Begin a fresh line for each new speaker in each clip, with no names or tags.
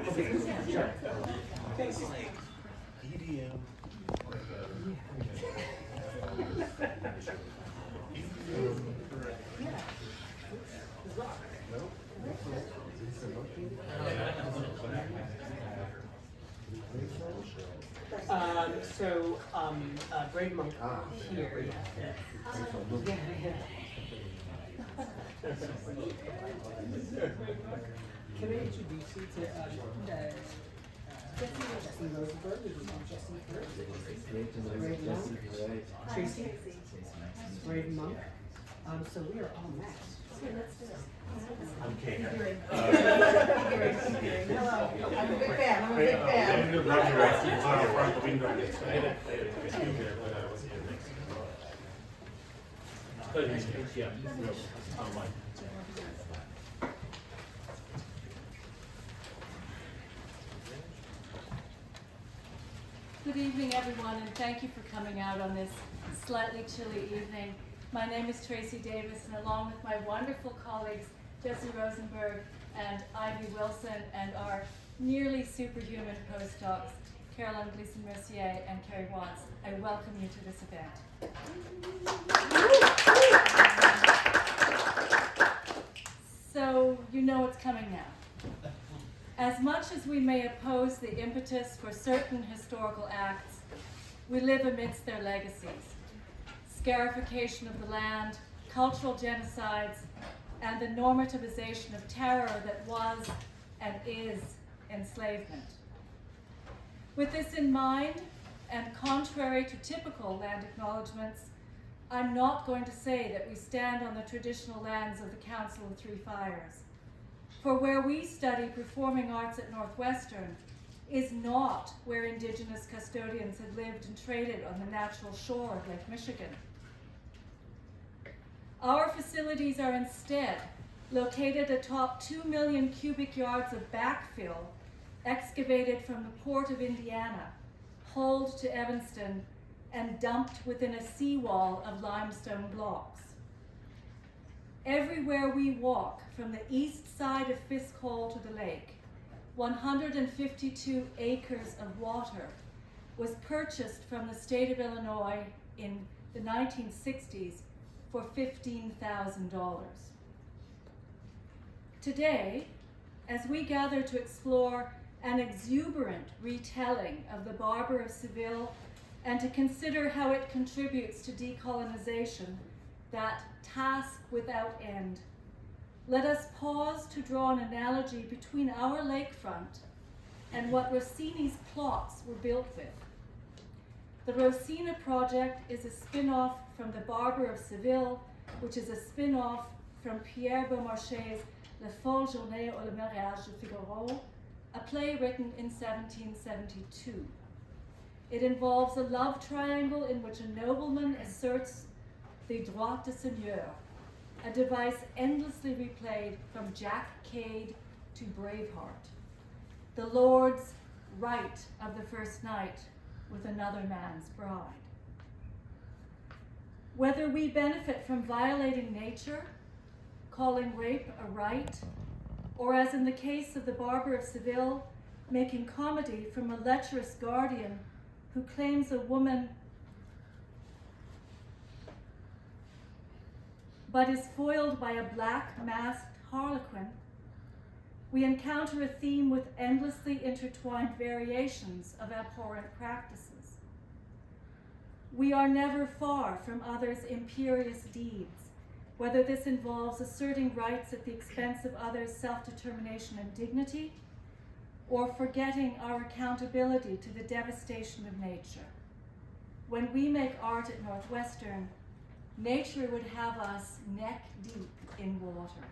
Sure. Thanks.
EDM.
BRAVEMONK here. Can I introduce you to Jesse Rosenberg, which is Jesse first. Tracy. BRAVEMONK. So we are all matched.
I'm Kate.
Hello. I'm a big fan. I'm a big fan.
Good evening, everyone, and thank you for coming out on this slightly chilly evening. My name is Tracy Davis, and along with my wonderful colleagues, Jesse Rosenberg and Ivy Wilson, and our nearly superhuman postdocs, Caroline Gleason-Mercier and Carrie Watts, I welcome you to this event. So, you know what's coming now. As much as we may oppose the impetus for certain historical acts, we live amidst their legacies. Scarification of the land, cultural genocides, and the normativization of terror that was and is enslavement. With this in mind, and contrary to typical land acknowledgements, I'm not going to say that we stand on the traditional lands of the Council of Three Fires. For where we study performing arts at Northwestern is not where Indigenous custodians had lived and traded on the natural shore of Lake Michigan. Our facilities are instead located atop 2 million cubic yards of backfill excavated from the port of Indiana, hauled to Evanston, and dumped within a seawall of limestone blocks. Everywhere we walk, from the east side of Fisk Hall to the lake, 152 acres of water was purchased from the state of Illinois in the 1960s for $15,000. Today, as we gather to explore an exuberant retelling of the Barber of Seville and to consider how it contributes to decolonization, that task without end, let us pause to draw an analogy between our lakefront and what Rossini's plots were built with. The Rosina Project is a spin-off from the Barber of Seville, which is a spin-off from Pierre Beaumarchais' La Folle Journée au Mariage de Figaro, a play written in 1772. It involves a love triangle in which a nobleman asserts the droit de seigneur, a device endlessly replayed from Jacques Cade to Braveheart. The Lord's right of the first night with another man's bride. Whether we benefit from violating nature, calling rape a right, or as in the case of the Barber of Seville, making comedy from a lecherous guardian who claims a woman but is foiled by a black masked harlequin, we encounter a theme with endlessly intertwined variations of abhorrent practices. We are never far from others' imperious deeds, whether this involves asserting rights at the expense of others' self-determination and dignity, or forgetting our accountability to the devastation of nature. When we make art at Northwestern, nature would have us neck deep in water.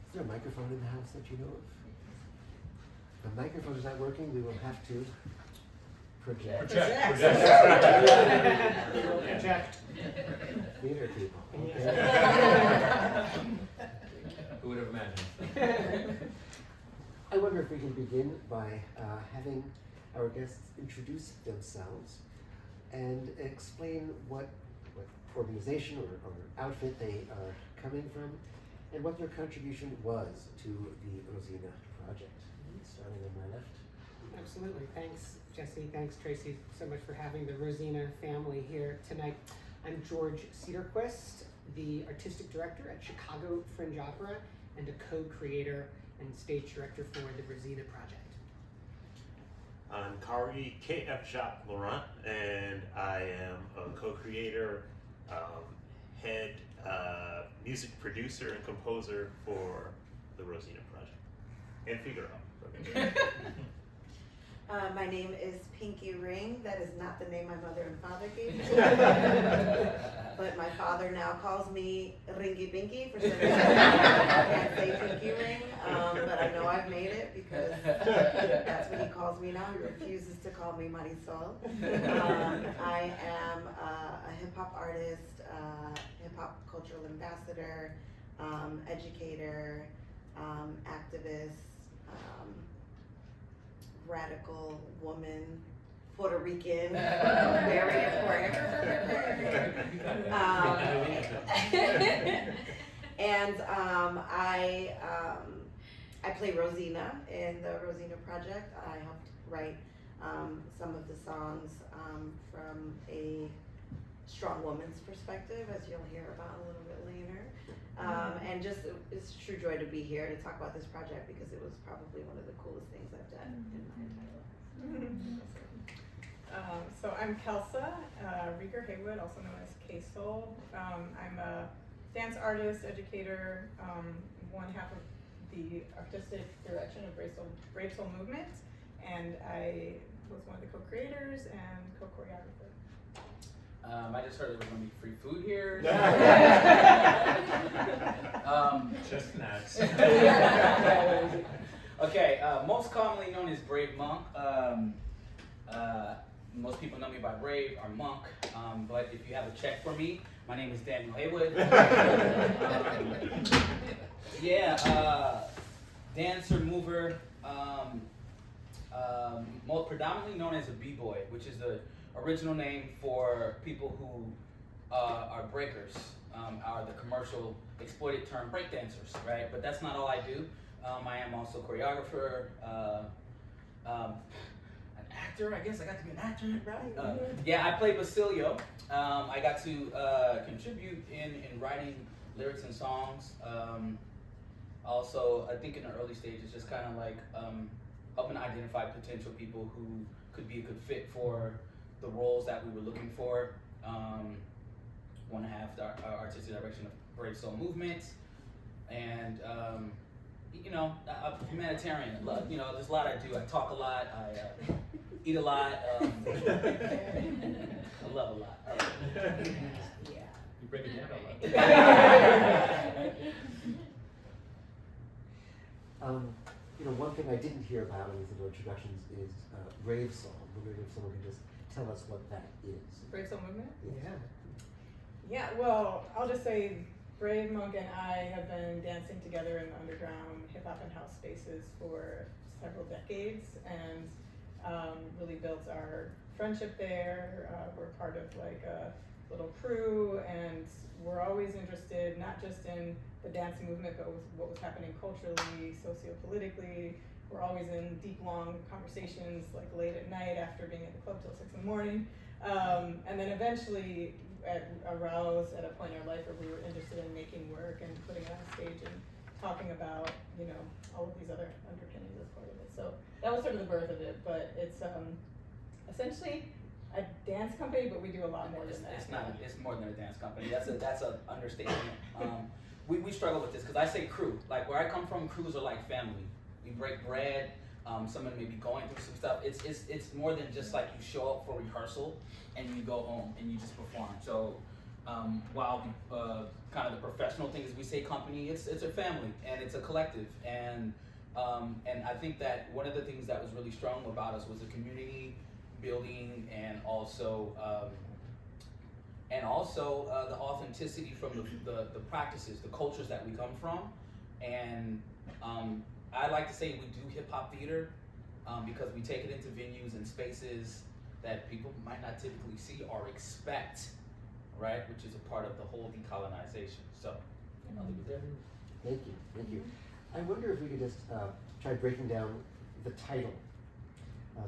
Is there a microphone in the house that you know of? If the microphone is not working, we will have to project.
Project.
Theater people.
Who would have imagined?
I wonder if we can begin by having our guests introduce themselves and explain what organization or outfit they are coming from and what their contribution was to the Rosina Project. Starting on my left.
Absolutely. Thanks, Jesse. Thanks, Tracy, so much for having the Rosina family here tonight. I'm George Cederquist, the artistic director at Chicago Fringe Opera and a co-creator and stage director for the Rosina Project.
I'm Kari K.F. Jacques Laurent, and I am a co-creator, head music producer and composer for the Rosina Project, and Figaro.
My name is Pinqy Ring. That is not the name my mother and father gave me. But my father now calls me Ringy Binky for some reason. I can't say Pinqy Ring, but I know I've made it because that's what he calls me now. He refuses to call me Marisol. I am a hip-hop artist, hip-hop cultural ambassador, educator, activist, radical woman, Puerto Rican, very important. And I play Rosina in the Rosina Project. I helped write some of the songs from a strong woman's perspective, as you'll hear about a little bit later. And just, it's a true joy to be here to talk about this project because it was probably one of the coolest things I've done in my entire life.
So I'm Kelsa Haywood, also known as K-Soul. I'm a dance artist, educator, one half of the artistic direction of Brave Soul Movement, and I was one of the co-creators and co-choreographer.
I just heard there was going to be free food here.
Just snacks.
Okay, most commonly known as BRAVEMONK. Most people know me by Brave or Monk, but if you have a check for me, my name is Daniel Haywood. Dancer, mover, most predominantly known as a b-boy, which is the original name for people who are breakers, are the commercial exploited term breakdancers, right? But that's not all I do. I am also choreographer, an actor, I guess I got to be an actor, right? I play Basilio. I got to contribute in writing lyrics and songs. Also, I think in the early stages, just kind of like helping identify potential people who could be a good fit for the roles that we were looking for. 1.5 the artistic direction of Brave Soul Movement, and a humanitarian. There's a lot I do. I talk a lot. I eat a lot. I love a lot.
You break it down a lot.
One thing I didn't hear about in these little introductions is Brave Soul. I'm wondering if someone can just tell us what that is.
Brave Soul Movement?
Yeah.
Yeah, well, I'll just say BRAVEMONK and I have been dancing together in the underground hip-hop and house spaces for several decades and really built our friendship there. We're part of like a little crew, and we're always interested not just in the dancing movement, but what was happening culturally, socio-politically. We're always in deep, long conversations, like late at night after being at the club till 6 in the morning. And then eventually arose at a point in our life where we were interested in making work and putting it on stage and talking about, all of these other underpinnings as part of it. So that was sort of the birth of it, but it's essentially a dance company, but we do a lot more than that.
It's more than a dance company. That's a understatement. We struggle with this because I say crew. Like where I come from, crews are like family. We break bread. Someone may be going through some stuff. It's more than just like you show up for rehearsal and you go home and you just perform. So while kind of the professional thing is we say company, it's a family and it's a collective. And I think that one of the things that was really strong about us was the community building and also the authenticity from the practices, the cultures that we come from, and I like to say we do hip hop theater because we take it into venues and spaces that people might not typically see or expect, right? Which is a part of the whole decolonization. So, I'll leave it there.
Thank you, thank you. I wonder if we could just try breaking down the title,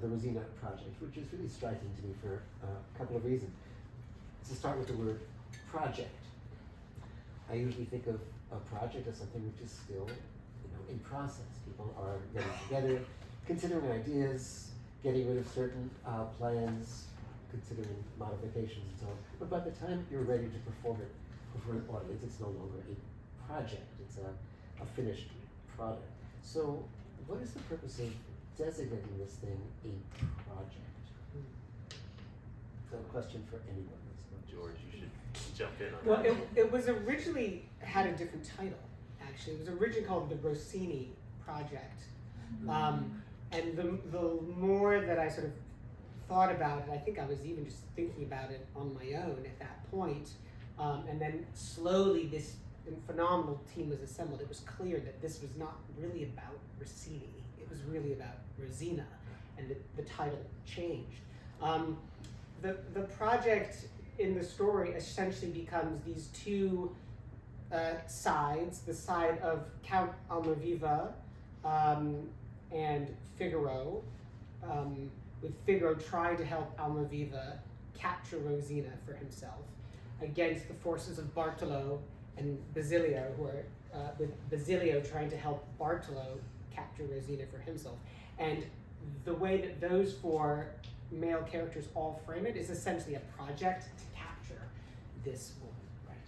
the Rosina Project, which is really striking to me for a couple of reasons. To start with the word project. I usually think of a project as something which is still, in process. People are getting together, considering ideas, getting rid of certain plans, considering modifications and so on. But by the time you're ready to perform it before an audience, it's no longer a project. It's a finished product. So what is the purpose of designating this thing a project? So a question for anyone.
George, you should jump in on
Well,
that.
it was originally had a different title, actually. It was originally called the Rossini Project. And the more that I sort of thought about it, I think I was even just thinking about it on my own at that point. And then slowly this phenomenal team was assembled. It was clear that this was not really about Rossini. It was really about Rosina, and the title changed. The project in the story essentially becomes these two sides, the side of Count Almaviva and Figaro, with Figaro trying to help Almaviva capture Rosina for himself, against the forces of Bartolo and Basilio, who are with Basilio trying to help Bartolo capture Rosina for himself. And the way that those four male characters all frame it is essentially a project to capture this woman. Right.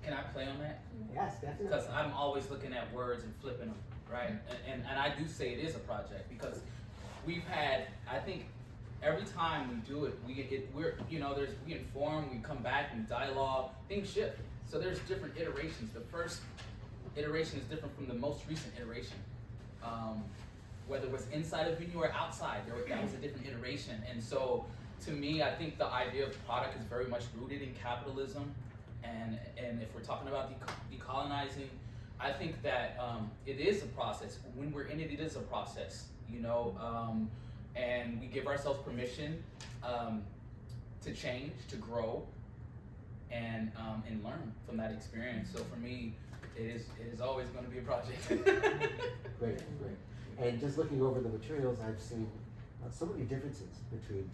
Can I play on that?
Yes, definitely.
Because I'm always looking at words and flipping them, right? And I do say it is a project because we've had, I think, every time we do it, we inform, we come back, we dialogue, things shift. So there's different iterations. The first iteration is different from the most recent iteration. Whether it was inside a venue or outside, that was a different iteration. And so, to me, I think the idea of product is very much rooted in capitalism. And if we're talking about decolonizing, I think that it is a process. When we're in it, it is a process, and we give ourselves permission to change, to grow, and learn from that experience. So for me, it is always going to be a project.
Great, great. And just looking over the materials, I've seen so many differences between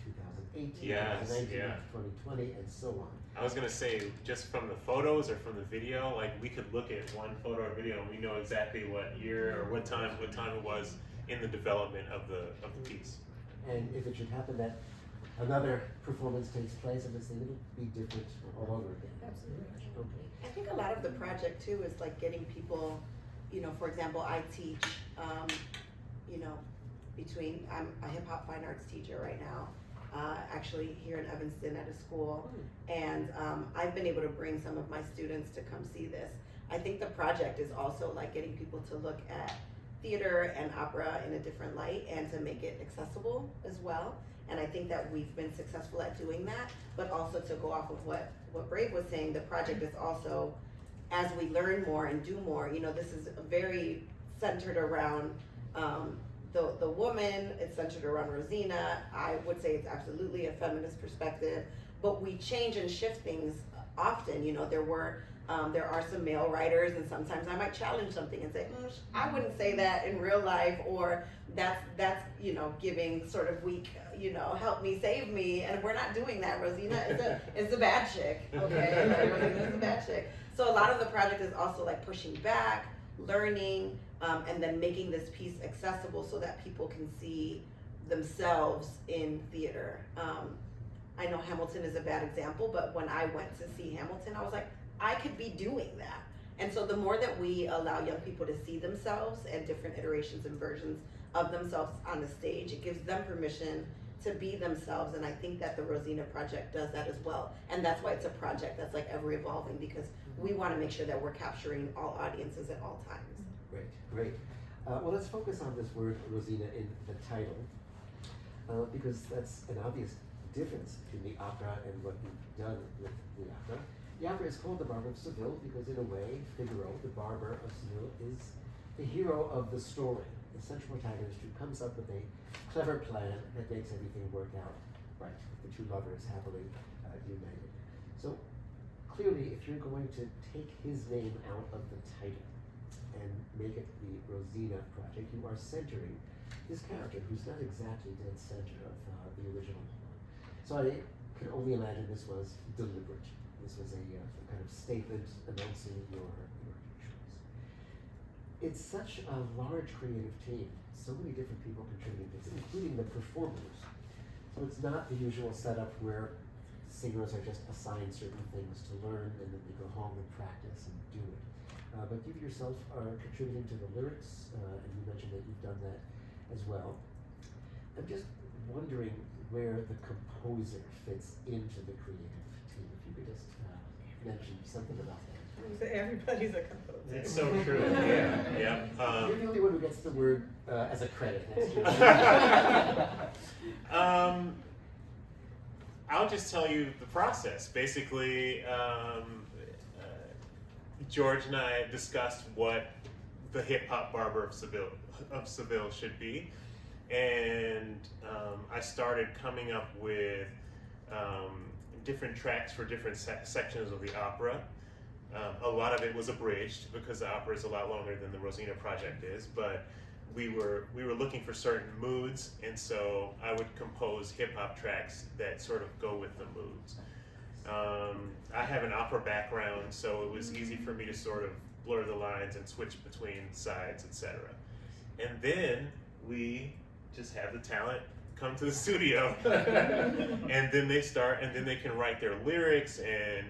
2018,
Yes,
2019,
yeah.
2020, and so on.
I was gonna say, just from the photos or from the video, like we could look at one photo or video and we know exactly what year or what time it was in the development of the piece.
And if it should happen that another performance takes place, obviously it'll be different all over again.
Absolutely.
Okay.
I think a lot of the project too is like getting people, for example, I teach, I'm a hip hop fine arts teacher right now, actually here in Evanston at a school. And I've been able to bring some of my students to come see this. I think the project is also like getting people to look at theater and opera in a different light and to make it accessible as well. And I think that we've been successful at doing that, but also to go off of what Brave was saying, the project is also, as we learn more and do more, this is very centered around the woman, it's centered around Rosina. I would say it's absolutely a feminist perspective, but we change and shift things often. There are some male writers, and sometimes I might challenge something and say, I wouldn't say that in real life, or that's giving sort of weak, help me, save me, and we're not doing that. Rosina is a bad chick, okay? Rosina is a bad chick. So a lot of the project is also like pushing back, learning, and then making this piece accessible so that people can see themselves in theater. I know Hamilton is a bad example, but when I went to see Hamilton, I was like, I could be doing that. And so the more that we allow young people to see themselves and different iterations and versions of themselves on the stage, it gives them permission to be themselves. And I think that the Rosina Project does that as well. And that's why it's a project that's like ever evolving, because we want to make sure that we're capturing all audiences at all times.
Great, great. Well, let's focus on this word Rosina in the title, because that's an obvious difference between the opera and what you've done with the opera. The opera is called the Barber of Seville because, in a way, Figaro, the Barber of Seville, is the hero of the story, the central protagonist who comes up with a clever plan that makes everything work out right, the two lovers happily united. So clearly, if you're going to take his name out of the title and make it the Rosina Project, you are centering this character who's not exactly dead center of the original plot. So I can only imagine this was deliberate. This was a kind of statement announcing your choice. It's such a large creative team, so many different people contributing to this, including the performers. So it's not the usual setup where singers are just assigned certain things to learn and then they go home and practice and do it. But you yourself are contributing to the lyrics, and you mentioned that you've done that as well. I'm just wondering where the composer fits into the creative team. If you could just mention something about that.
Everybody's a composer.
It's so true. Yeah.
You're the only one who gets the word as a credit next to it.
I'll just tell you the process. Basically, George and I discussed what the hip-hop Barber of Seville should be, and I started coming up with different tracks for different sections of the opera. A lot of it was abridged because the opera is a lot longer than the Rosina Project is, but we were looking for certain moods, and so I would compose hip-hop tracks that sort of go with the moods. I have an opera background, so it was easy for me to sort of blur the lines and switch between sides, etc. And then we just have the talent come to the studio, and then they start, and then they can write their lyrics, and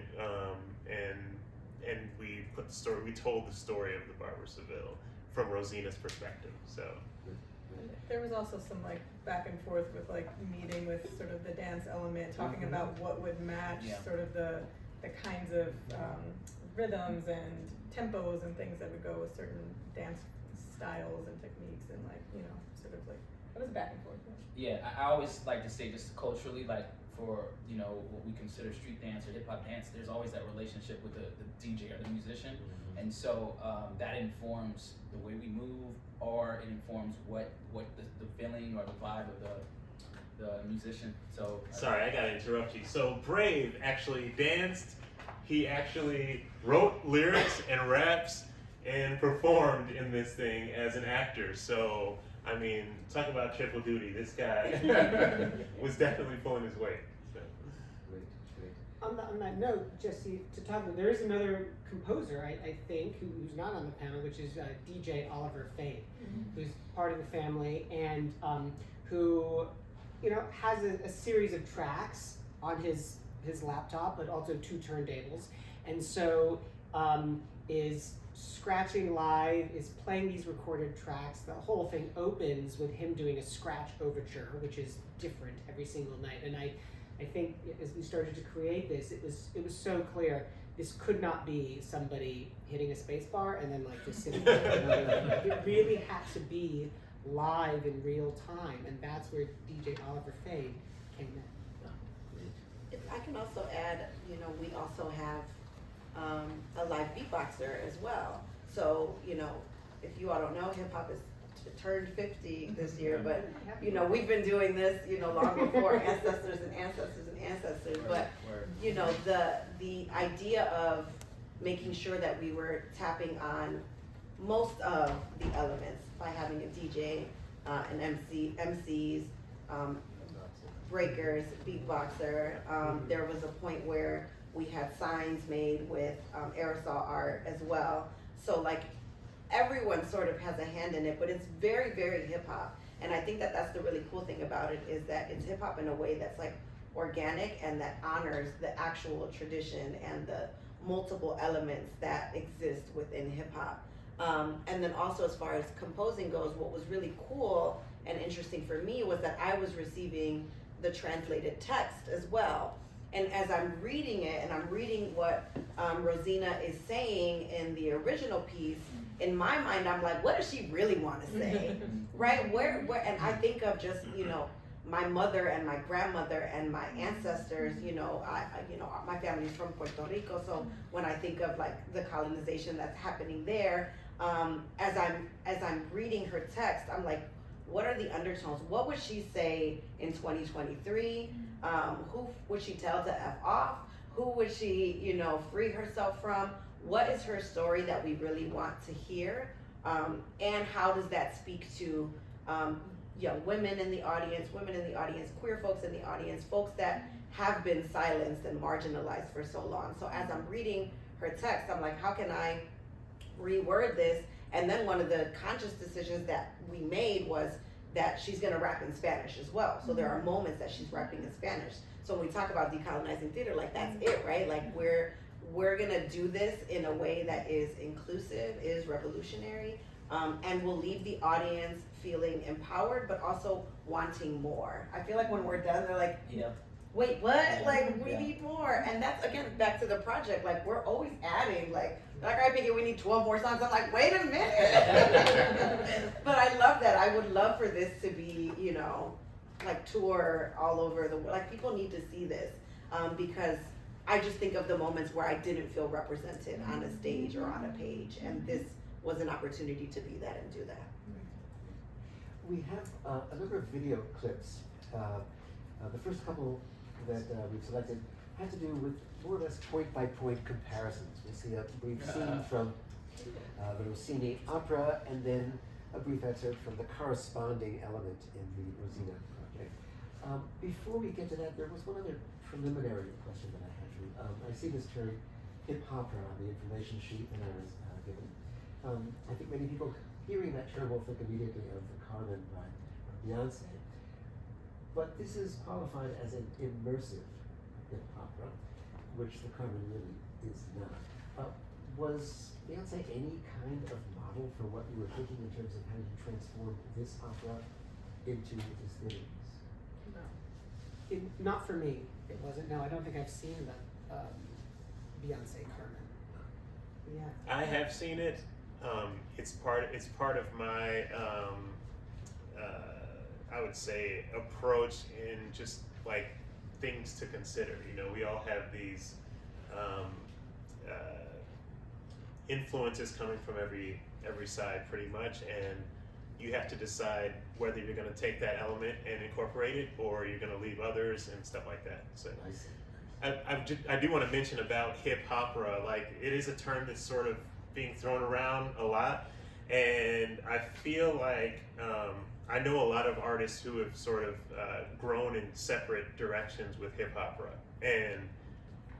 we put the story. We told the story of the Barber of Seville from Rosina's perspective. So
There was also some like back and forth with like meeting with sort of the dance element, talking about what would match sort of the kinds of rhythms and tempos and things that would go with certain dance styles and techniques, and like, you know, sort of like it was back and forth.
Yeah, I always like to say, just culturally, like for, you know, what we consider street dance or hip hop dance, there's always that relationship with the DJ or the musician, and so that informs the way we move, or it informs what the feeling or the vibe of the musician. So
sorry, I gotta interrupt you. So Brave actually danced. He actually wrote lyrics and raps and performed in this thing as an actor. So I mean, talk about triple duty. This guy was definitely pulling his weight. So.
Great.
On that note, Jesse, to talk about, there is another composer, I think, who's not on the panel, which is DJ Oliver Fade, who's part of the family, and who, you know, has a series of tracks on his laptop, but also 2 turntables, and so is scratching live, is playing these recorded tracks. The whole thing opens with him doing a scratch overture, which is different every single night. And I think as we started to create this, it was so clear this could not be somebody hitting a space bar and then like just sitting there. It really had to be live in real time, and that's where DJ Oliver Fade came in.
I can also add, you know, we also have a live beatboxer as well. So, you know, if you all don't know, hip hop is turned 50 this year, but you know, we've been doing this, you know, long before ancestors and ancestors and ancestors. But you know, the idea of making sure that we were tapping on most of the elements by having a DJ, an MCs, breakers, beatboxer. There was a point where we had signs made with aerosol art as well. So like everyone sort of has a hand in it, but it's very, very hip hop. And I think that that's the really cool thing about it, is that it's hip hop in a way that's like organic and that honors the actual tradition and the multiple elements that exist within hip hop. And then also as far as composing goes, what was really cool and interesting for me was that I was receiving the translated text as well. And as I'm reading it, and I'm reading what Rosina is saying in the original piece, in my mind, I'm like, what does she really want to say, right? Where, and I think of just, you know, my mother and my grandmother and my ancestors, you know, my family's from Puerto Rico, so when I think of like the colonization that's happening there, as I'm reading her text, I'm like, what are the undertones? What would she say in 2023? Who would she tell to F off? Who would she, you know, free herself from? What is her story that we really want to hear? And how does that speak to young women in the audience, queer folks in the audience, folks that have been silenced and marginalized for so long? So as I'm reading her text, I'm like, how can I reword this? And then one of the conscious decisions that we made was that she's gonna rap in Spanish as well. So there are moments that she's rapping in Spanish. So when we talk about decolonizing theater, like that's it, right? Like we're gonna do this in a way that is inclusive, is revolutionary, and will leave the audience feeling empowered, but also wanting more. I feel like when we're done, they're like, wait, what? Like, we need more. And that's, again, back to the project. Like, we're always adding, like I think we need 12 more songs. I'm like, wait a minute. But I love that. I would love for this to be, you know, like tour all over the world. Like, people need to see this, because I just think of the moments where I didn't feel represented on a stage or on a page. And this was an opportunity to be that and do that.
We have a number of video clips. The first couple that we've selected had to do with more or less point-by-point comparisons. We see a brief scene from the Rossini opera, and then a brief excerpt from the corresponding element in the Rosina Project. Before we get to that, there was one other preliminary question that I had for you. I see this term hip-opera on the information sheet that I was given. I think many people hearing that term will think immediately of the Carmen by Beyonce. But this is qualified as an immersive hip opera, which the Carmen really is not. Was Beyonce any kind of model for what you were thinking in terms of how you transform this opera into this theater piece?
No. Not for me. It wasn't. No, I don't think I've seen the Beyonce Carmen. Yeah.
I have seen it. It's part of my I would say approach in just like things to consider. You know, we all have these influences coming from every side pretty much, and you have to decide whether you're going to take that element and incorporate it, or you're going to leave others and stuff like that. So I do want to mention about hip opera. Like, it is a term that's sort of being thrown around a lot, and I feel like I know a lot of artists who have sort of grown in separate directions with hip opera, and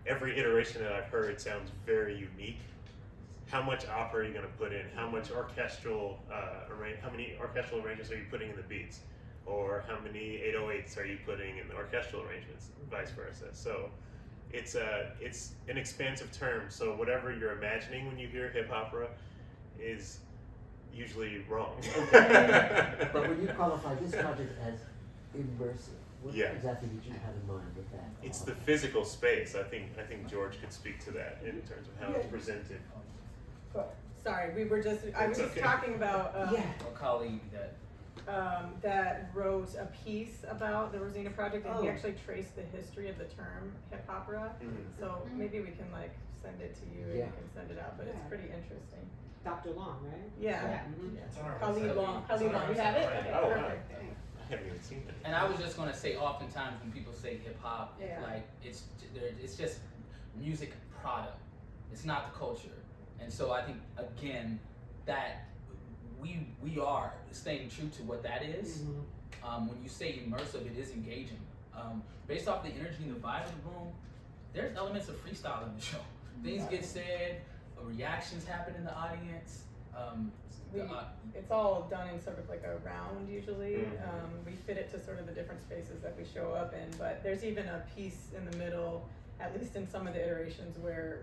every iteration that I've heard sounds very unique. How much opera are you going to put in? How much orchestral how many orchestral arrangements are you putting in the beats? Or how many 808s are you putting in the orchestral arrangements? Vice versa. So it's an expansive term. So whatever you're imagining when you hear hip opera is usually wrong.
But when you qualify this project as immersive, what exactly did you have in mind with that?
It's the physical space. I think George could speak to that in terms of how it's presented.
Sorry, I was just talking about
a colleague
that wrote a piece about the Rosina Project, and he actually traced the history of the term hip opera. So maybe we can like send it to you and you can send it out, but it's pretty interesting.
Dr. Long, right?
Yeah.
It's on our
Khalid
website.
Long.
It's on our
You have it?
website.
Okay,
Oh, wow.
perfect.
I haven't even seen it.
And I was just gonna say, oftentimes when people say hip hop, like it's just music product. It's not the culture. And so I think again that we are staying true to what that is. When you say immersive, it is engaging. Based off the energy and the vibe of the room, there's elements of freestyle in the show. Things get said, reactions happen in the audience.
It's all done in sort of like a round usually. We fit it to sort of the different spaces that we show up in, but there's even a piece in the middle, at least in some of the iterations, where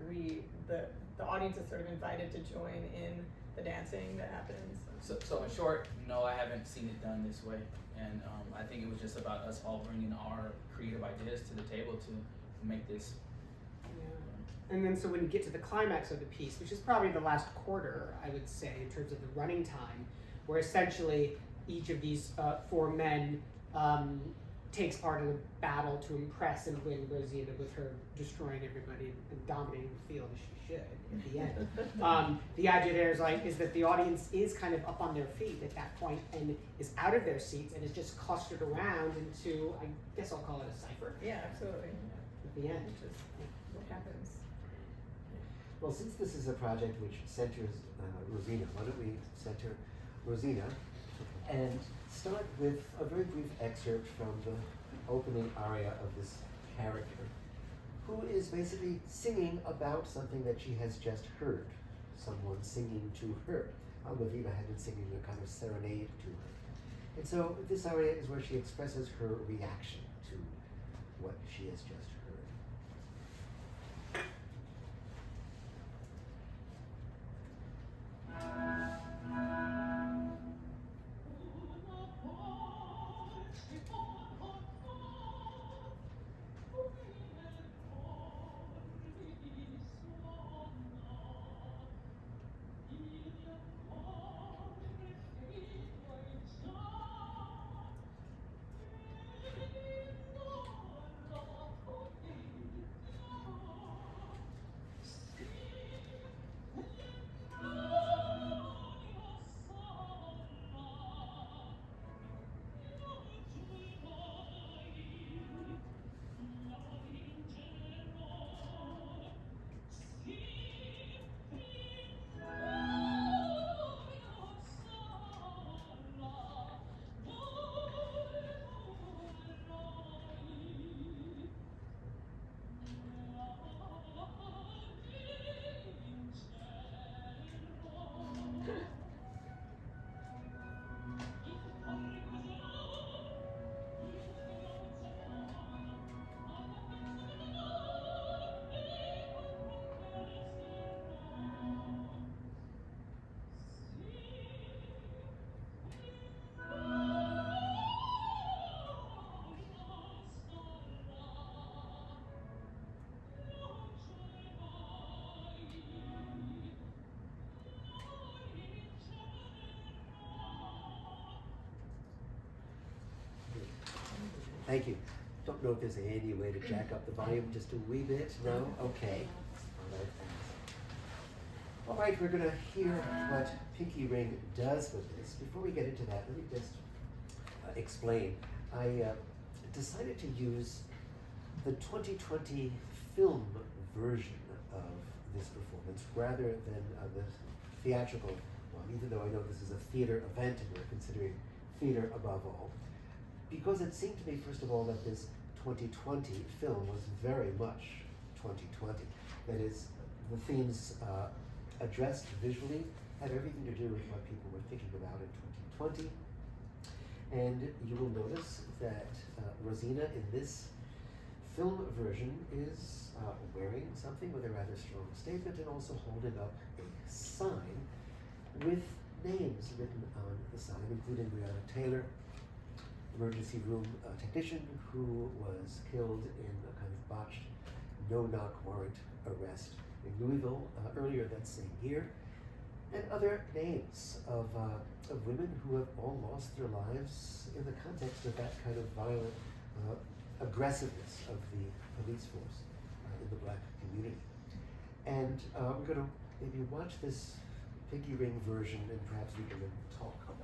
the audience is sort of invited to join in the dancing that happens.
So in short, no, I haven't seen it done this way, and I think it was just about us all bringing our creative ideas to the table to make this.
And then so when you get to the climax of the piece, which is probably the last quarter, I would say, in terms of the running time, where essentially each of these four men takes part in a battle to impress and win Rosina with her destroying everybody and dominating the field as she should at the end. The idea there is that the audience is kind of up on their feet at that point and is out of their seats and is just clustered around into, I guess I'll call it a cipher
Yeah, absolutely.
at the end.
Which is what happens.
Well, since this is a project which centers Rosina, why don't we center Rosina and start with a very brief excerpt from the opening aria of this character, who is basically singing about something that she has just heard, someone singing to her. Almaviva had been singing a kind of serenade to her. And so this aria is where she expresses her reaction to what she has just heard. Thank you. Don't know if there's any way to jack up the volume just a wee bit. No? Okay. All right, thanks. All right, we're going to hear what Pinqy Ring does with this. Before we get into that, let me just explain. I decided to use the 2020 film version of this performance rather than the theatrical one, even though I know this is a theater event and we're considering theater above all. Because it seemed to me, first of all, that this 2020 film was very much 2020. That is, the themes addressed visually had everything to do with what people were thinking about in 2020. And you will notice that Rosina in this film version is wearing something with a rather strong statement and also holding up a sign with names written on the sign, including Breonna Taylor, emergency room technician who was killed in a kind of botched no-knock warrant arrest in Louisville earlier that same year, and other names of women who have all lost their lives in the context of that kind of violent aggressiveness of the police force in the black community. And we're going to maybe watch this Pinqy Ring version and perhaps we can then talk about it.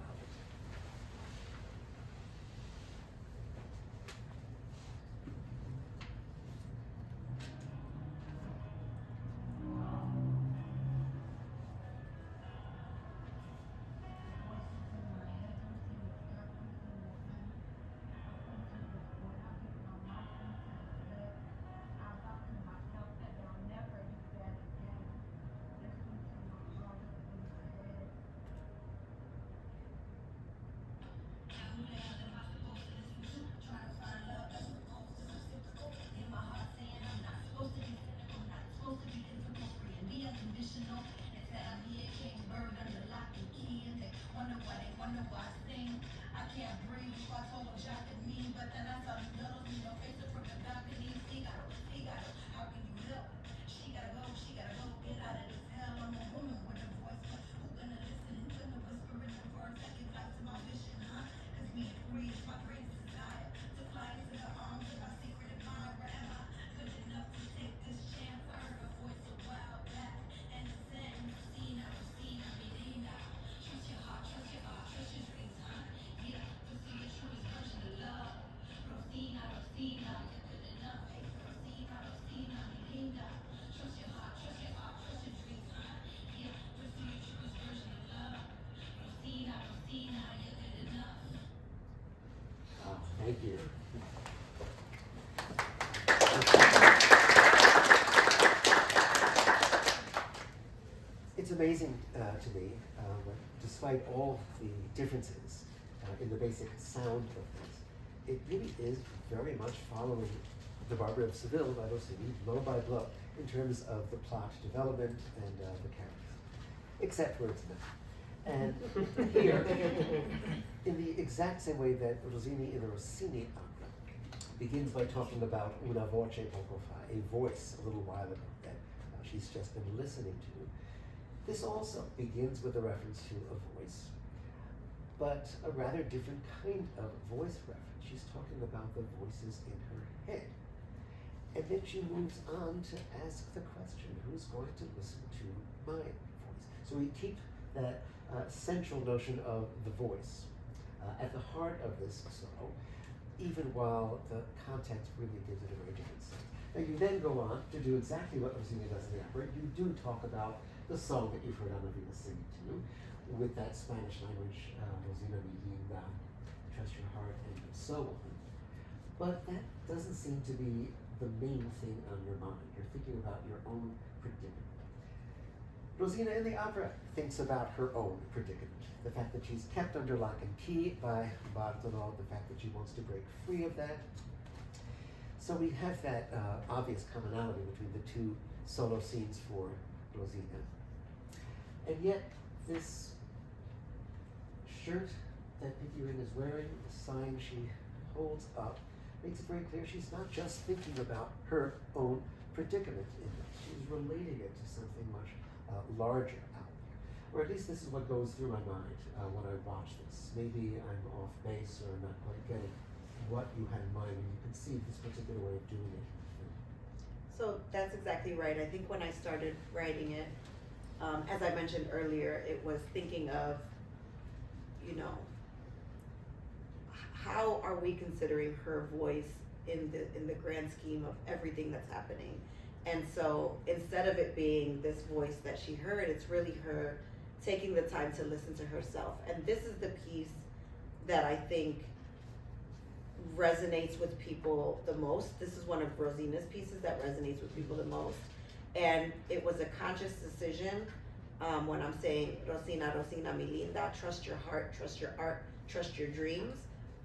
Thank you. It's amazing to me, despite all the differences in the basic sound of this, it really is very much following the Barber of Seville by Rossini, blow by blow, in terms of the plot development and the characters, except where it's not. And here, in the exact same way that Rossini in the Rossini opera begins by talking about una voce poco fa, a voice a little while ago that she's just been listening to, this also begins with a reference to a voice, but a rather different kind of voice reference. She's talking about the voices in her head. And then she moves on to ask the question, who's going to listen to my voice? So we keep that central notion of the voice at the heart of this solo, even while the context really gives it a very different sense. Now you then go on to do exactly what Rossini does in the opera. You do talk about the song that you've heard Ana Vina sing to, with that Spanish language, Rosina mi linda, trust your heart, and so on. But that doesn't seem to be the main thing on your mind. You're thinking about your own predicament. Rosina in the opera thinks about her own predicament. The fact that she's kept under lock and key by Bartolo, the fact that she wants to break free of that. So we have that obvious commonality between the two solo scenes for Rosina. And yet, this shirt that Pinqy Ring is wearing, the sign she holds up, makes it very clear she's not just thinking about her own predicament in it. She's relating it to something much larger out there. Or at least this is what goes through my mind when I watch this. Maybe I'm off base or not quite getting what you had in mind when you conceived this particular way of doing it.
So that's exactly right. I think when I started writing it, as I mentioned earlier, it was thinking of, you know, how are we considering her voice in the grand scheme of everything that's happening? And so instead of it being this voice that she heard, it's really her taking the time to listen to herself. And this is the piece that I think resonates with people the most. This is one of Rosina's pieces that resonates with people the most. And it was a conscious decision when I'm saying, Rosina, Rosina, mi linda, trust your heart, trust your art, trust your dreams,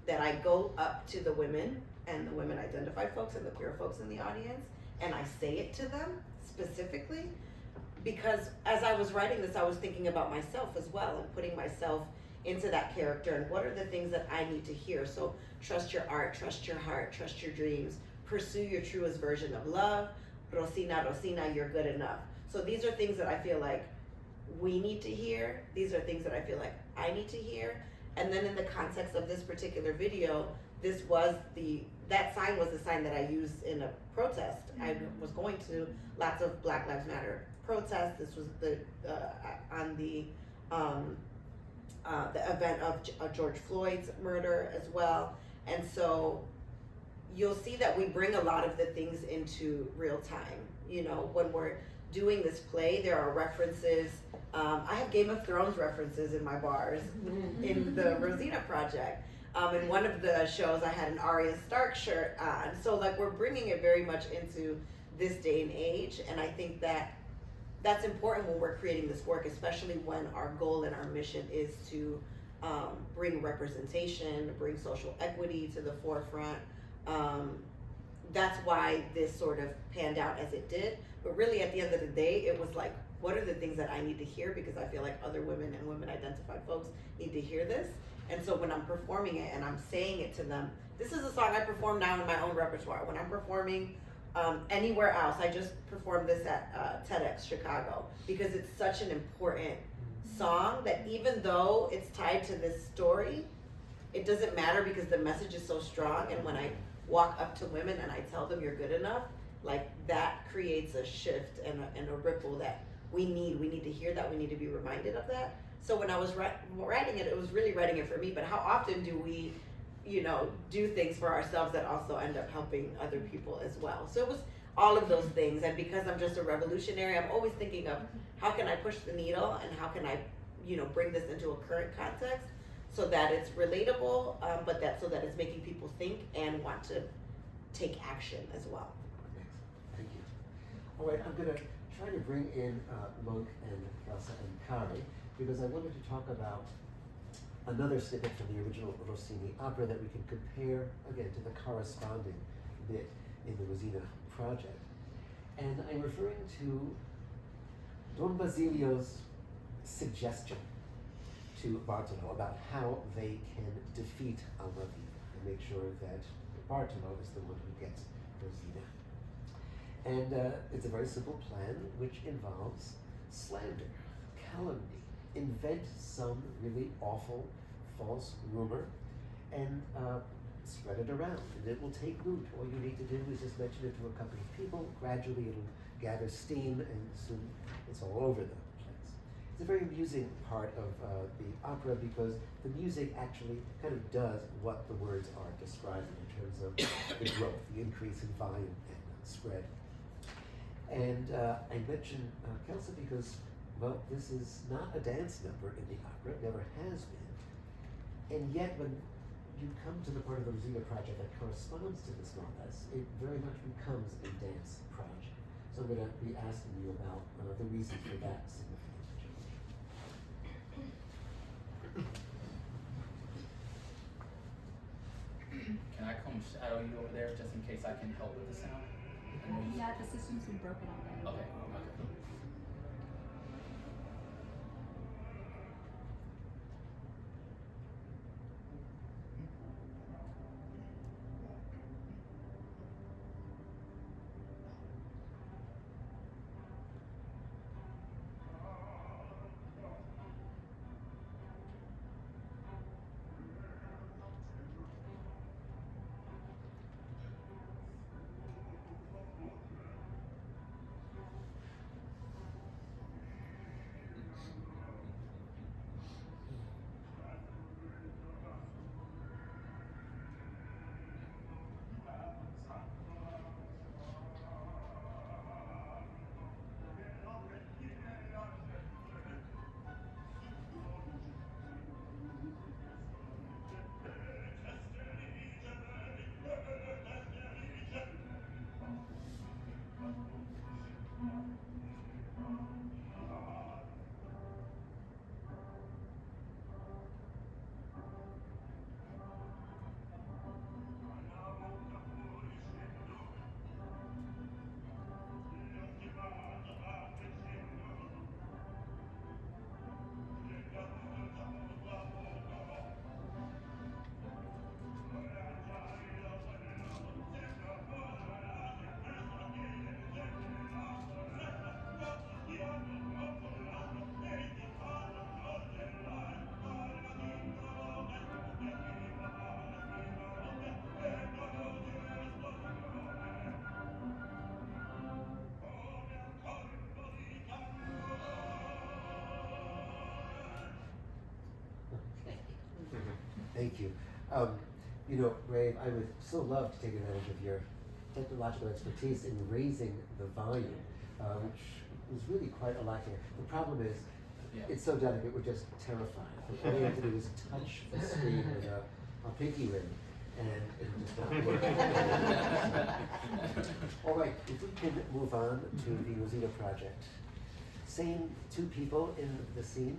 that I go up to the women and the women identified folks and the queer folks in the audience, and I say it to them specifically, because as I was writing this, I was thinking about myself as well and putting myself into that character and what are the things that I need to hear. So trust your art, trust your heart, trust your dreams, pursue your truest version of love, Rosina, Rosina, you're good enough. So these are things that I feel like we need to hear. These are things that I feel like I need to hear. And then in the context of this particular video, this was that sign was the sign that I used in a protest. I was going to lots of Black Lives Matter protests. This was on the event of George Floyd's murder as well. And so you'll see that we bring a lot of the things into real time. You know, when we're doing this play, there are references. I have Game of Thrones references in my bars in the Rosina Project. In one of the shows, I had an Arya Stark shirt on. So like we're bringing it very much into this day and age. And I think that that's important when we're creating this work, especially when our goal and our mission is to bring representation, bring social equity to the forefront. That's why this sort of panned out as it did. But really at the end of the day, it was like, what are the things that I need to hear? Because I feel like other women and women identified folks need to hear this. And so when I'm performing it and I'm saying it to them, this is a song I perform now in my own repertoire. When I'm performing anywhere else, I just performed this at TEDx Chicago because it's such an important song that even though it's tied to this story, it doesn't matter because the message is so strong. And when I walk up to women and I tell them you're good enough, like that creates a shift and a ripple that we need to hear that, we need to be reminded of that. So when I was writing it, it was really writing it for me, but how often do we, you know, do things for ourselves that also end up helping other people as well? So it was all of those things, and because I'm just a revolutionary, I'm always thinking of how can I push the needle and how can I, you know, bring this into a current context. so that it's relatable, but so that it's making people think and want to take action as well.
Thank you. All right, I'm gonna try to bring in Monk and Kelsa and Kari, because I wanted to talk about another snippet from the original Rossini opera that we can compare, again, to the corresponding bit in the Rosina Project. And I'm referring to Don Basilio's suggestion to Bartolo about how they can defeat Almaviva and make sure that Bartolo is the one who gets Rosina. And it's a very simple plan, which involves slander, calumny, invent some really awful false rumor, and spread it around. And it will take root. All you need to do is just mention it to a couple of people. Gradually it'll gather steam, and soon it's all over the place. It's a very amusing part of the opera, because the music actually kind of does what the words are describing in terms of the growth, the increase in volume and spread. And I mention Kelsa because, well, this is not a dance number in the opera, it never has been. And yet when you come to the part of the Rosina Project that corresponds to this more or less, it very much becomes a dance project. So I'm going to be asking you about the reasons for that significant change.
Can I come shadow you over there just in case I can help with the sound?
Yeah, the system's been broken already.
Okay, okay.
Thank you. You know, Brave, I would so love to take advantage of your technological expertise in raising the volume, which was really quite a lot here. The problem is, it's so delicate, we're just terrified. All we have to do is touch the screen with a pinky ring, and it just not work. All right, if we can move on to the Rosina Project. Same two people in the scene.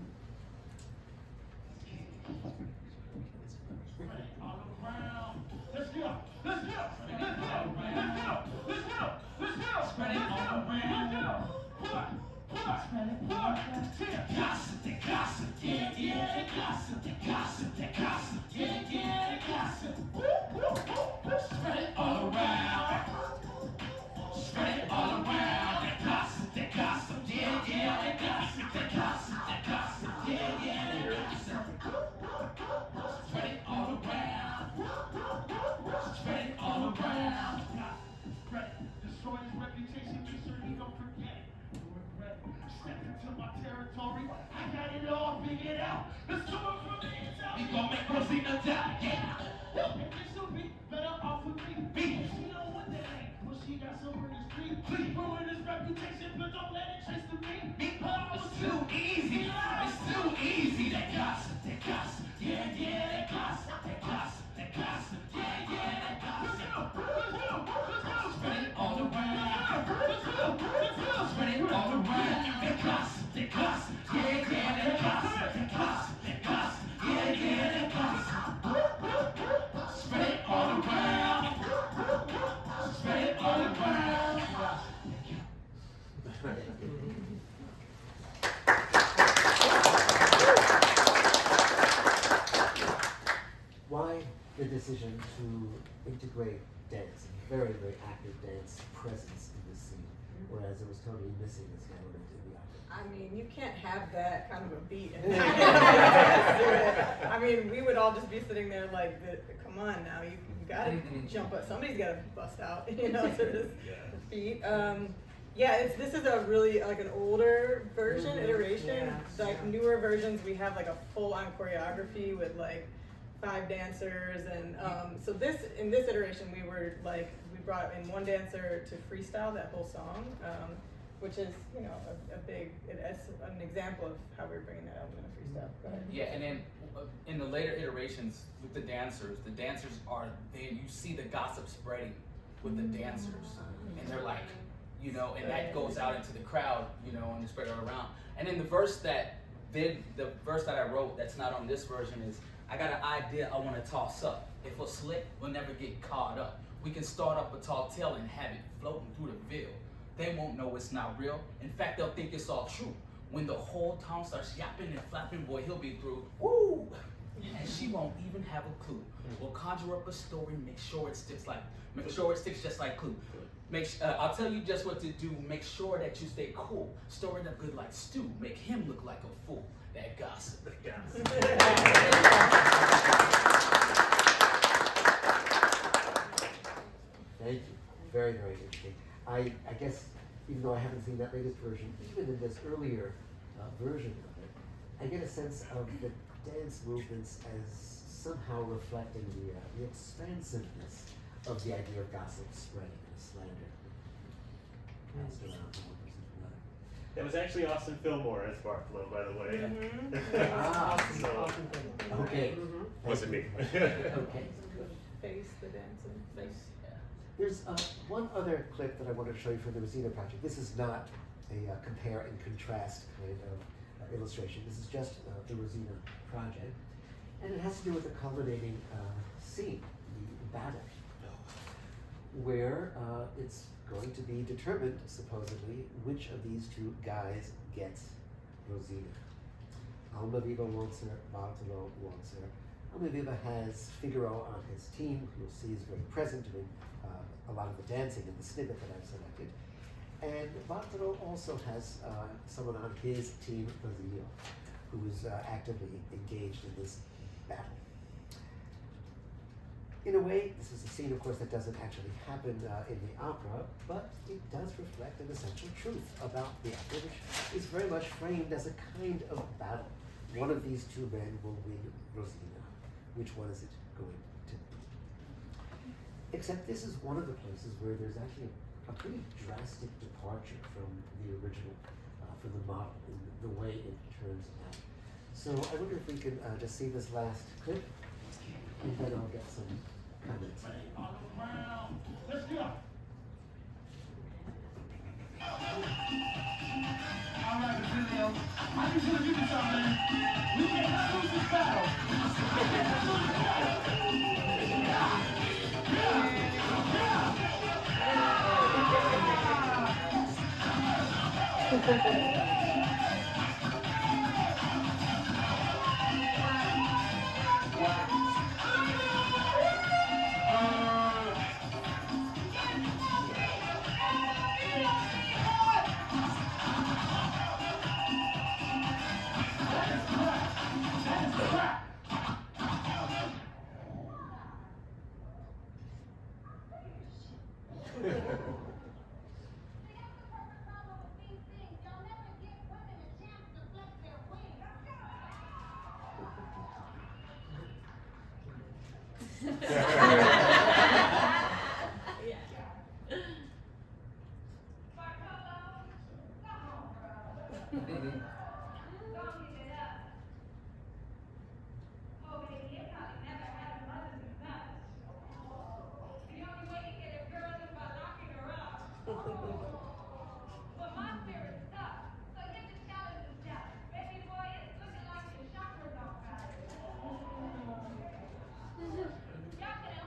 Let's go! Let's go! Let's go! Let's go! Let's go! Let's go! Let's go! Spread it all around. Let's go! What? Spread it all around. Gossip, the gossip, yeah, yeah, the gossip, the gossip, the gossip, yeah, yeah, the gossip. Spread it all around. Spread it all around. The gossip, yeah, yeah, the gossip, the gossip, the gossip, yeah, yeah, the gossip. Spread it all around. Spread it all around. Spread it. Destroy his reputation. Make sure he don't forget it. Step into my territory. I got it all figured out. Let's do it from the inside. We gon' make Rosina die. Yeah. And she'll be better off with me. She don't want that ain't. Well, she got somewhere in the street. Please ruin his reputation, but don't let it trace to me. Oh, it's too easy. It's too easy. That gossip. Yeah, yeah.
the decision to integrate dance, very, very active dance presence in this scene, whereas it was totally missing this element in the opera.
I mean, you can't have that kind of a beat. I mean, we would all just be sitting there like, come on now, you gotta jump up. Somebody's gotta bust out, to this beat. Yeah, this is a really like an older version, iteration. Like newer versions, we have like a full-on choreography with like 5 dancers, and so in this iteration we brought in one dancer to freestyle that whole song, which is it's an example of how we're bringing that element of freestyle. Go ahead.
Yeah, and then in the later iterations with the dancers are there. You see the gossip spreading with the dancers, and they're like, and that goes out into the crowd, and they spread it around. And then the verse that I wrote that's not on this version is, I got an idea I want to toss up. If we're slick, we'll never get caught up. We can start up a tall tale and have it floating through the veil. They won't know it's not real. In fact, they'll think it's all true. When the whole town starts yapping and flapping, boy, he'll be through. Woo! And she won't even have a clue. We'll conjure up a story, make sure it sticks just like glue. I'll tell you just what to do. Make sure that you stay cool. Store it up good like stew. Make him look like a fool. That gossip.
Thank you. Very, very interesting. I guess, even though I haven't seen that latest version, even in this earlier version of it, I get a sense of the dance movements as somehow reflecting the expansiveness of the idea of gossip spreading and slander passed around from one person to another.
That was actually Austin Fillmore as Bartholomew, by the way.
Awesome. Okay.
Wasn't me.
Okay.
Face the dancing. Face.
There's one other clip that I want to show you from the Rosina Project. This is not a compare and contrast kind of illustration. This is just the Rosina Project. And it has to do with the culminating scene, the battle, where it's going to be determined, supposedly, which of these 2 guys gets Rosina. Almaviva wants her, Bartolo wants her. Almaviva has Figaro on his team, who you'll see is very present doing a lot of the dancing in the snippet that I've selected. And Bartolo also has someone on his team, Basilio, who is actively engaged in this battle. In a way, this is a scene, of course, that doesn't actually happen in the opera, but it does reflect an essential truth about the opera, which is very much framed as a kind of battle. One of these 2 men will win Rosina. Which one is it going to be? Except this is one of the places where there's actually a pretty drastic departure from the original, from the model, in the way it turns out. So I wonder if we can just see this last clip, and then I'll get some comments.
Let's go. All right, Basilio. I just want to give you something, man. We cannot lose this battle.
Jacques and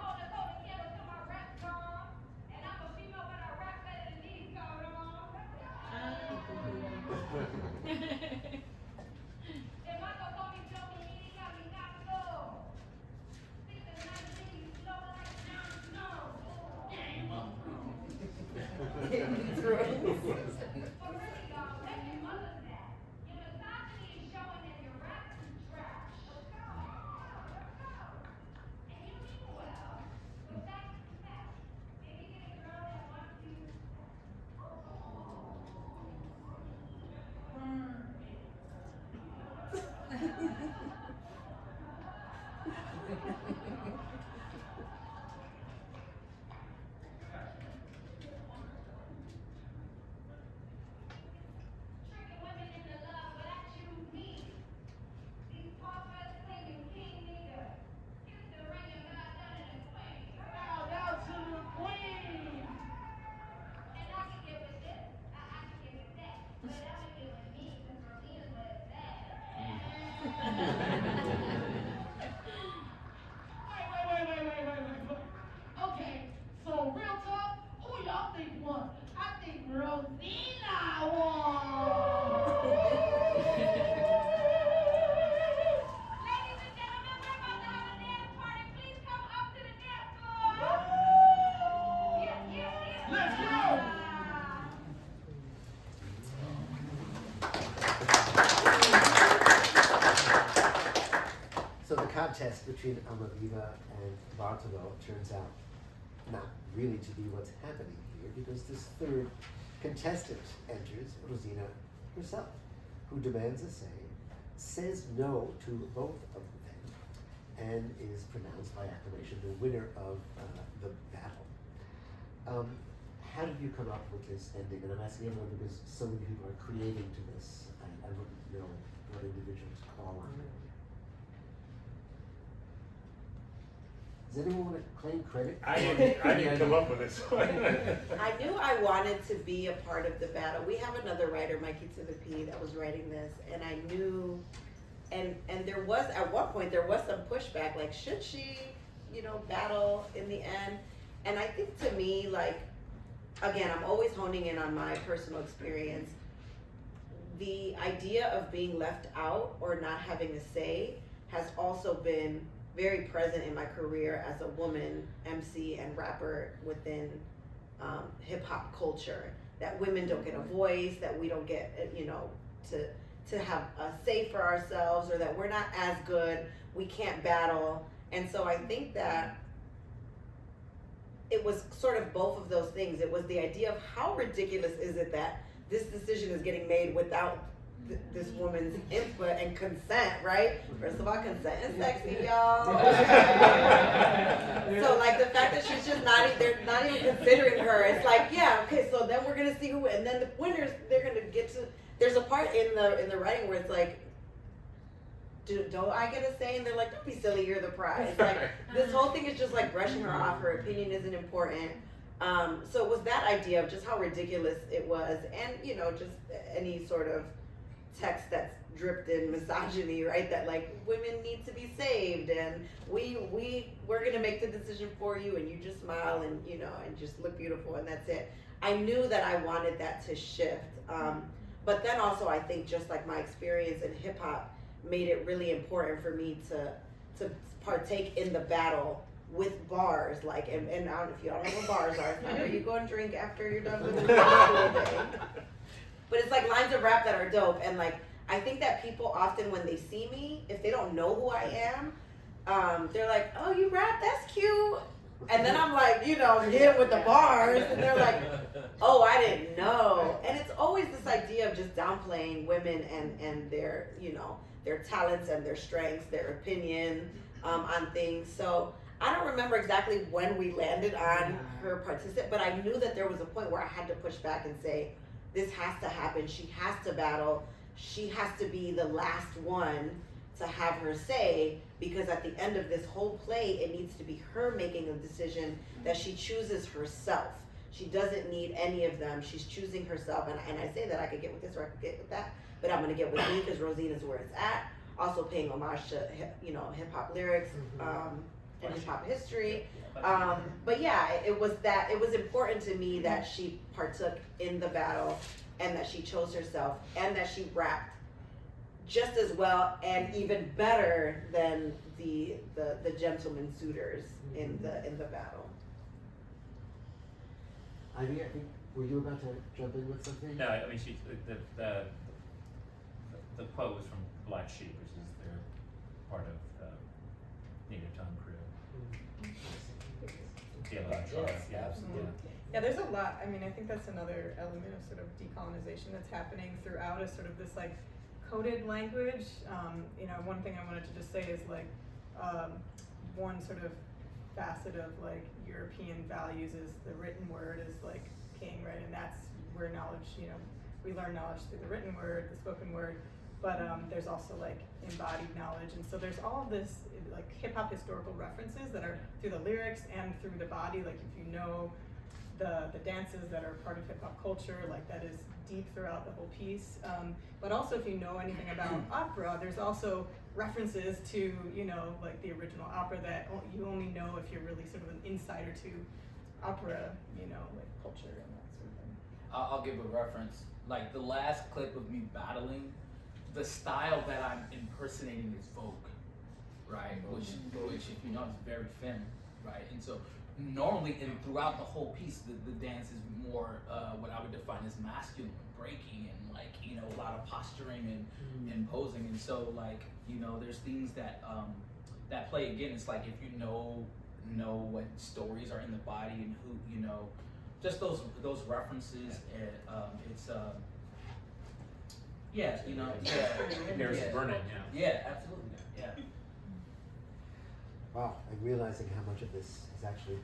It throws.
Wait. Okay, so real talk, who y'all think won? I think Rosina won. Ladies and gentlemen, we're about to have a dance party. Please come up to the dance floor. Yes. Let's go.
So the contest between Almaviva and Bartolo turns out not really to be what's happening here, because this third contestant enters, Rosina herself, who demands a say, says no to both of them, and is pronounced by acclamation the winner of the battle. How did you come up with this ending? And I'm asking everyone because so many people are creating to this. I wouldn't know what individuals call on it. Does anyone want to claim credit?
I didn't come up with this one.
I knew I wanted to be a part of the battle. We have another writer, Pinqy Ring, that was writing this, and I knew, and there was, at one point, there was some pushback, like, should she, battle in the end? And I think to me, like, again, I'm always honing in on my personal experience. The idea of being left out or not having a say has also been very present in my career as a woman MC and rapper within hip hop culture. That women don't get a voice, that we don't get, to have a say for ourselves, or that we're not as good, we can't battle. And so I think that it was sort of both of those things. It was the idea of how ridiculous is it that this decision is getting made without this woman's input and consent, right? First of all, consent is sexy, y'all. So like the fact that she's just they're not even considering her. It's like, yeah, okay, so then we're gonna see who, and then the winners, they're gonna get to, there's a part in the writing where it's like, don't I get a say? And they're like, don't be silly, you're the prize. Like, this whole thing is just like brushing her off, her opinion isn't important. So it was that idea of just how ridiculous it was, and just any sort of text that's dripped in misogyny, right? That like women need to be saved, and we're gonna make the decision for you, and you just smile and and just look beautiful, and that's it. I knew that I wanted that to shift, but then also I think just like my experience in hip hop made it really important for me to partake in the battle with bars, like, and I don't know if y'all know what bars are. It's not where you go and drink after you're done with the day. But it's like lines of rap that are dope, and like I think that people often when they see me, if they don't know who I am, they're like, oh, you rap, that's cute. And then I'm like, hit with the bars, and they're like, oh, I didn't know. And it's always this idea of just downplaying women and their, their talents and their strengths, their opinion on things. So I don't remember exactly when we landed on her participant, but I knew that there was a point where I had to push back and say, this has to happen. She has to battle. She has to be the last one to have her say, because at the end of this whole play, it needs to be her making a decision that she chooses herself. She doesn't need any of them. She's choosing herself. And I say that I could get with this or I could get with that, but I'm gonna get with me because Rosina's where it's at. Also paying homage to hip hop lyrics and hip hop history. But yeah, it was important to me that she partook in the battle, and that she chose herself, and that she rapped just as well and even better than the gentleman suitors in the battle.
I think Were you about to jump in with something?
No, I mean, the quote was from Black Sheep, which is their part of native tongue crew.
Yeah, there's a lot. I mean, I think that's another element of sort of decolonization that's happening throughout, is sort of this like coded language. You know, one thing I wanted to just say is like one sort of facet of like European values is the written word is like king, right? And that's where knowledge, you know, we learn knowledge through the written word, the spoken word, but there's also like embodied knowledge. And so there's all of this like hip hop historical references that are through the lyrics and through the body. Like if you know the dances that are part of hip hop culture, like that is deep throughout the whole piece. But also if you know anything about opera, there's also references to, you know, like the original opera that you only know if you're really sort of an insider to opera, you know, like culture and that sort of thing.
I'll give a reference. Like the last clip of me battling, the style that I'm impersonating is folk, right? Which if you know is very feminine, right? And so normally and throughout the whole piece, the dance is more what I would define as masculine, breaking and like, you know, a lot of posturing and posing. And so like, you know, there's things that that play again. It's like if you know what stories are in the body and who, you know, just those references. It's yeah, you know,
Paris is burning.
Yeah, absolutely. Yeah.
Wow, I'm realizing how much of this has actually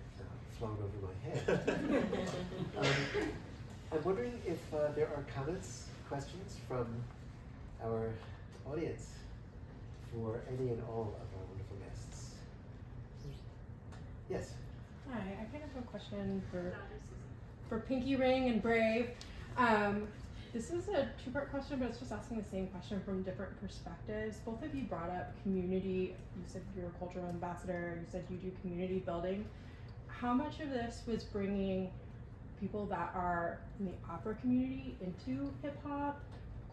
flown over my head. I'm wondering if there are comments, questions from our audience for any and all of our wonderful guests. Yes?
Hi, I kind of have a question for Pinqy Ring and Brave. This is a two-part question, but it's just asking the same question from different perspectives. Both of you brought up community. You said you're a cultural ambassador. You said you do community building. How much of this was bringing people that are in the opera community into hip-hop,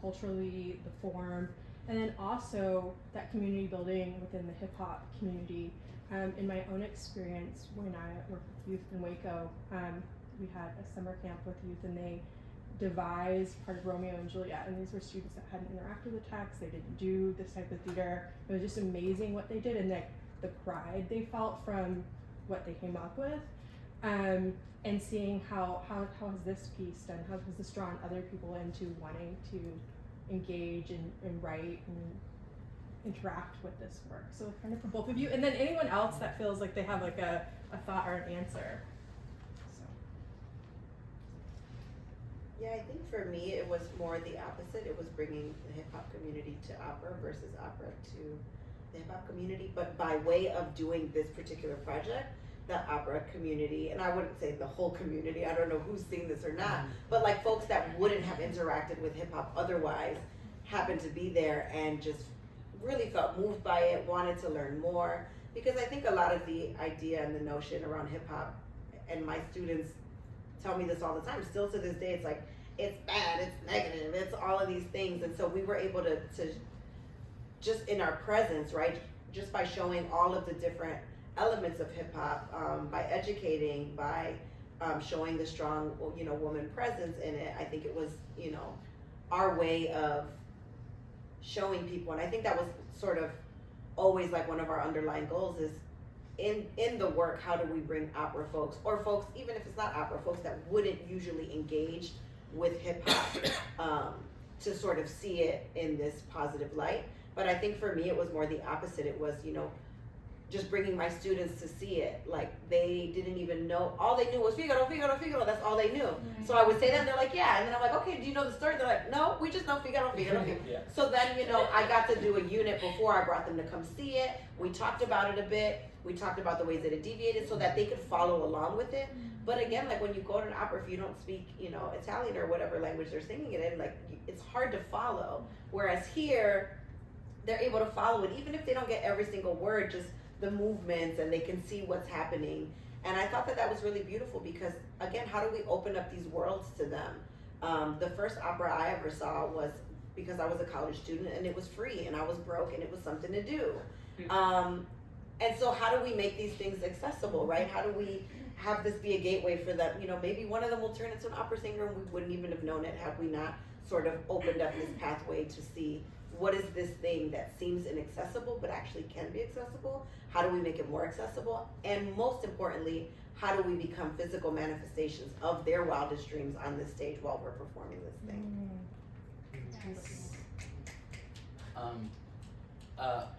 culturally, the form, and then also that community building within the hip-hop community? In my own experience, when I worked with youth in Waco, we had a summer camp with youth, and they devised part of Romeo and Juliet, and these were students that hadn't interacted with the text. They didn't do this type of theater. It was just amazing what they did, and the pride they felt from what they came up with, and seeing how has this piece done, how has this drawn other people into wanting to engage and write and interact with this work. So kind of for both of you, and then anyone else that feels like they have like a thought or an answer.
Yeah, I think for me it was more the opposite. It was bringing the hip hop community to opera versus opera to the hip hop community. But by way of doing this particular project, the opera community, and I wouldn't say the whole community, I don't know who's seen this or not, but like folks that wouldn't have interacted with hip hop otherwise happened to be there and just really felt moved by it, wanted to learn more. Because I think a lot of the idea and the notion around hip hop, and my students tell me this all the time, still to this day, it's like, it's bad, it's negative, it's all of these things. And so we were able to just in our presence, right, just by showing all of the different elements of hip hop, by educating, by showing the strong, you know, woman presence in it, I think it was, you know, our way of showing people. And I think that was sort of always like one of our underlying goals is in the work, how do we bring opera folks, or folks, even if it's not opera, folks that wouldn't usually engage with hip hop, to sort of see it in this positive light. But I think for me, it was more the opposite. It was, you know, just bringing my students to see it. Like they didn't even know, all they knew was Figaro, Figaro, Figaro, that's all they knew.
Right.
So I would say that and they're like, yeah, and then I'm like, okay, do you know the story? They're like, no, we just know Figaro, Figaro, Figaro.
Yeah.
So then, you know, I got to do a unit before I brought them to come see it. We talked about it a bit. We talked about the ways that it deviated so that they could follow along with it. But again, like when you go to an opera, if you don't speak, you know, Italian or whatever language they're singing it in, like it's hard to follow. Whereas here, they're able to follow it, even if they don't get every single word, just the movements, and they can see what's happening. And I thought that that was really beautiful because, again, how do we open up these worlds to them? The first opera I ever saw was because I was a college student and it was free and I was broke and it was something to do. And so how do we make these things accessible, right? How do we have this be a gateway for them. You know, maybe one of them will turn into an opera singer and we wouldn't even have known it had we not sort of opened up this pathway to see what is this thing that seems inaccessible but actually can be accessible. How do we make it more accessible? And most importantly, how do we become physical manifestations of their wildest dreams on this stage while we're performing this thing?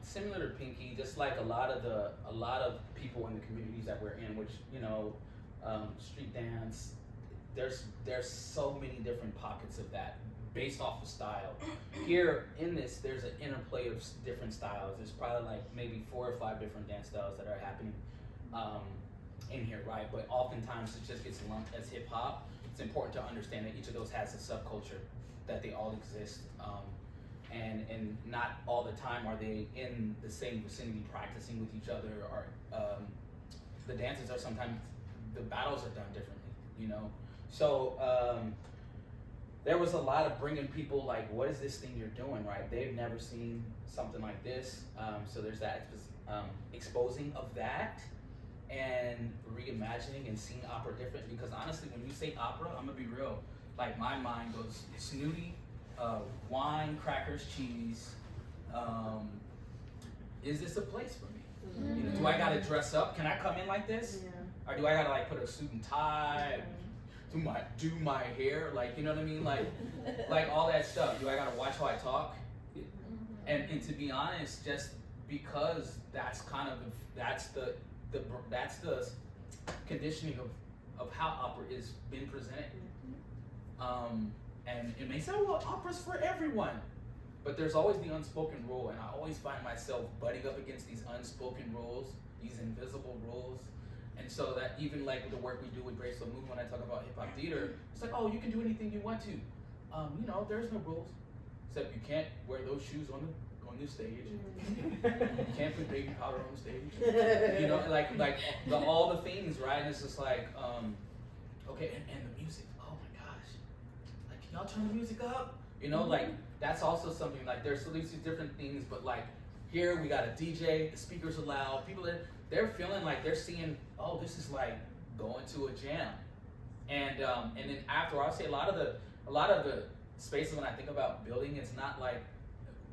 Similar to Pinqy, just like a lot of people in the communities that we're in, which, you know, street dance, there's so many different pockets of that based off of style. Here in this, there's an interplay of different styles. There's probably like maybe 4 or 5 different dance styles that are happening in here, right? But oftentimes it just gets lumped as hip hop. It's important to understand that each of those has a subculture, that they all exist. And not all the time are they in the same vicinity practicing with each other, or the dances are sometimes, the battles are done differently, you know? So there was a lot of bringing people like, what is this thing you're doing, right? They've never seen something like this. So there's that exposing of that and reimagining and seeing opera different, because honestly, when you say opera, I'm gonna be real, like my mind goes snooty, wine, crackers, cheese. Is this a place for me? You know, do I gotta dress up? Can I come in like this? Or do I gotta like put a suit and tie? Do my hair? Like, you know what I mean? Like all that stuff. Do I gotta watch how I talk? And to be honest, just because that's kind of that's the conditioning of how opera is being presented. And it may sound, well, opera's for everyone, but there's always the unspoken rule, and I always find myself butting up against these unspoken rules, these invisible rules. And so that even like with the work we do with Graceful Movement, when I talk about hip hop theater, it's like, oh, you can do anything you want to. You know, there's no rules, except you can't wear those shoes on the stage. You can't put baby powder on the stage. You know, like all the things, right? And it's just like, okay, and the music. Y'all turn the music up, you know, like that's also something, like there's these different things, but like here we got a DJ, the speakers are loud, people they're feeling like they're seeing, oh, this is like going to a jam. And then after, I'll say a lot of the spaces when I think about building, it's not like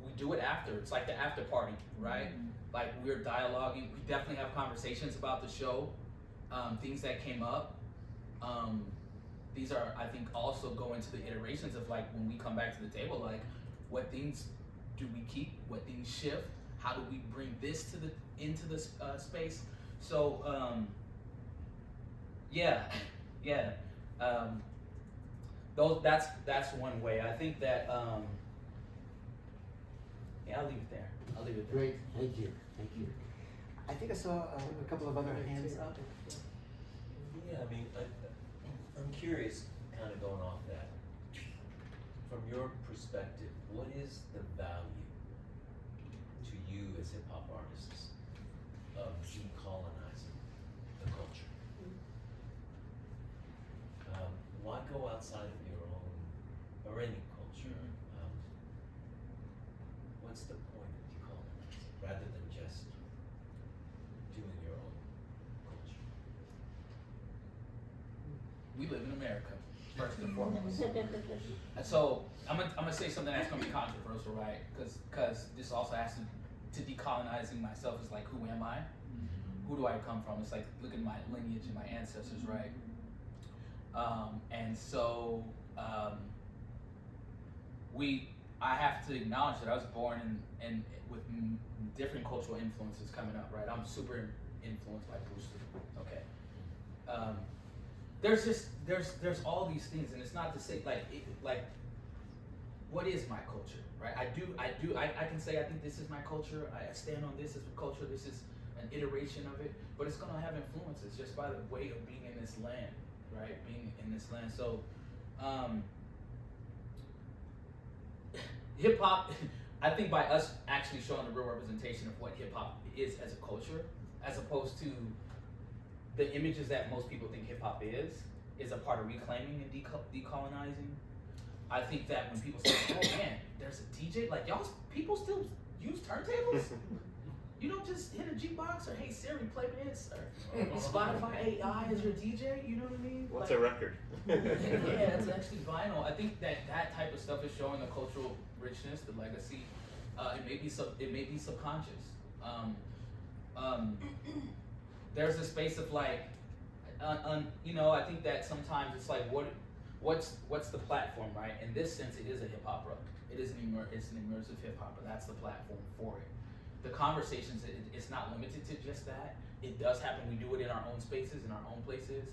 we do it after, it's like the after party, right? Like we're dialoguing, we definitely have conversations about the show, things that came up. These are, I think, also go into the iterations of like when we come back to the table, like what things do we keep, what things shift, how do we bring this into the space? So that's one way. I think that I'll leave it there.
Great, thank you. I think I saw a couple of other hands up.
Yeah, I mean, I'm curious, kind of going off that, from your perspective, what is the value to you as hip hop artists of decolonizing the culture? Why go outside of your own, or any culture? What's the point of decolonizing, rather than just doing your own culture?
We live in America, first and foremost. So I'm gonna say something that's gonna be controversial, right? Because this also has to decolonizing myself is like, who am I? Who do I come from? It's like, look at my lineage and my ancestors, right? And so I have to acknowledge that I was born in with different cultural influences coming up, right? I'm super influenced by Bruce Lee, okay? There's all these things, and it's not to say like what is my culture, right? I can say I think this is my culture. I stand on this as a culture. This is an iteration of it, but it's gonna have influences just by the way of being in this land, right? Being in this land. So hip hop, I think by us actually showing the real representation of what hip hop is as a culture, as opposed to the images that most people think hip hop is a part of reclaiming and decolonizing. I think that when people say, oh man, there's a DJ, like people still use turntables? you don't just hit a jukebox or hey Siri, play me this, or Spotify AI is your DJ. You know what I mean?
What's
Like,
a record?
yeah, it's actually vinyl. I think that type of stuff is showing the cultural richness, the legacy. It may be subconscious. There's a space of like, you know, I think that sometimes it's like what's the platform, right? In this sense, it is a hip opera. It is it's an immersive hip opera. That's the platform for it. The conversations, it's not limited to just that. It does happen. We do it in our own spaces, in our own places.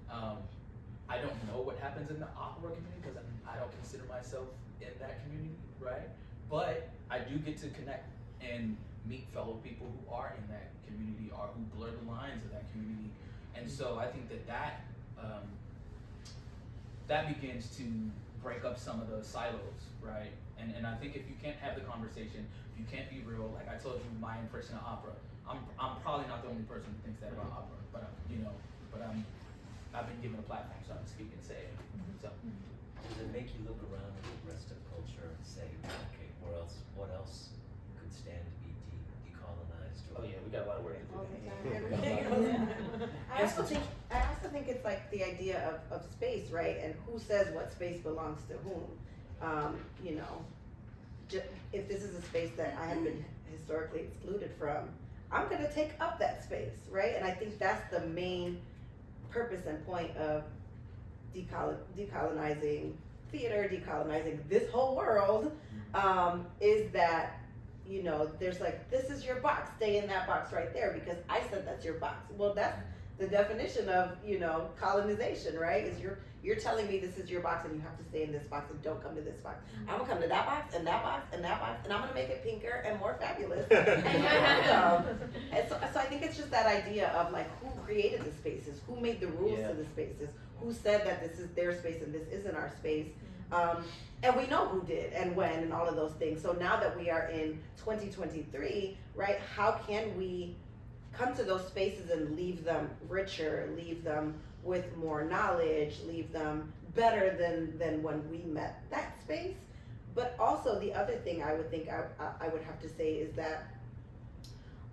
I don't know what happens in the opera community because I don't consider myself in that community, right? But I do get to connect and meet fellow people who are in that community or who blur the lines of that community. And so I think that begins to break up some of the silos, right? And I think if you can't have the conversation, if you can't be real, like I told you my impression of opera, I'm probably not the only person who thinks that about opera, but I've been given a platform, so I'm speaking and saying. So
Does it make you look around at the rest of culture and say, okay, what else could stand to be decolonized?
oh yeah, we got a lot of work to do.
All the time, everything else. I also think it's like the idea of space, right? And who says what space belongs to whom? You know, if this is a space that I have been historically excluded from, I'm gonna take up that space, right? And I think that's the main purpose and point of decolonizing theater, decolonizing this whole world, is that, you know, there's like, this is your box, stay in that box right there because I said that's your box. Well, that's the definition of, you know, colonization, right? Is you're telling me this is your box and you have to stay in this box and don't come to this box. I'm gonna come to that box and that box and that box and I'm gonna make it pinker and more fabulous. And so I think it's just that idea of like who created the spaces, who made the rules to the spaces, who said that this is their space and this isn't our space. And we know who did and when and all of those things. So now that we are in 2023, right, how can we come to those spaces and leave them richer, leave them with more knowledge, leave them better than when we met that space? But also the other thing I would think I would have to say is that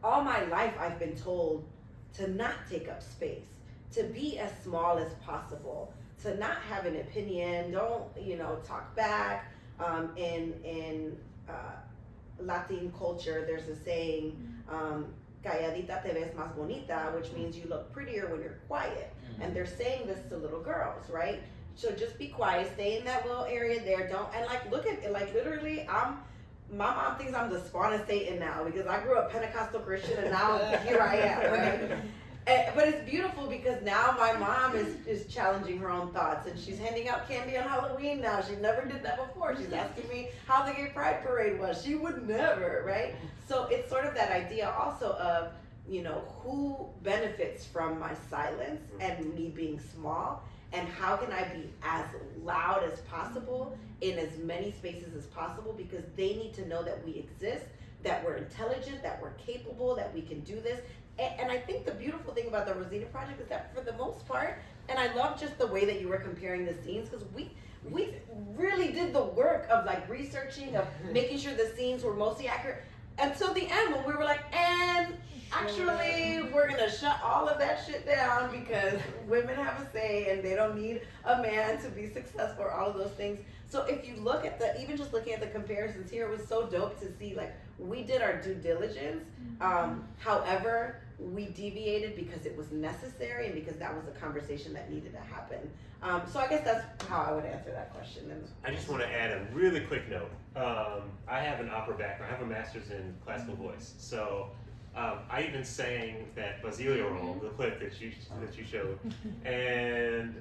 all my life I've been told to not take up space, to be as small as possible, to not have an opinion, don't, you know, talk back. In Latin culture, there's a saying, calladita te ves más bonita, which means you look prettier when you're quiet. And they're saying this to little girls, right? So just be quiet, stay in that little area there, don't, and like look at it, like literally my mom thinks I'm the spawn of Satan now because I grew up Pentecostal Christian and now here I am, right? But it's beautiful because now my mom is challenging her own thoughts and she's handing out candy on Halloween now. She never did that before. She's asking me how the gay pride parade was. She would never, right? So it's sort of that idea also of, you know, who benefits from my silence and me being small, and how can I be as loud as possible in as many spaces as possible, because they need to know that we exist, that we're intelligent, that we're capable, that we can do this. And I think the beautiful thing about the Rosina Project is that for the most part, and I love just the way that you were comparing the scenes, because we really did the work of like researching, of making sure the scenes were mostly accurate, until the end when we were like, and actually we're gonna shut all of that shit down because women have a say and they don't need a man to be successful, or all of those things. So if you look at even just looking at the comparisons here, it was so dope to see like we did our due diligence. However, we deviated because it was necessary and because that was a conversation that needed to happen. So I guess that's how I would answer that question. And
I just want to add a really quick note. I have an opera background. I have a master's in classical voice. So I even sang that Basilio role, the clip that you showed, and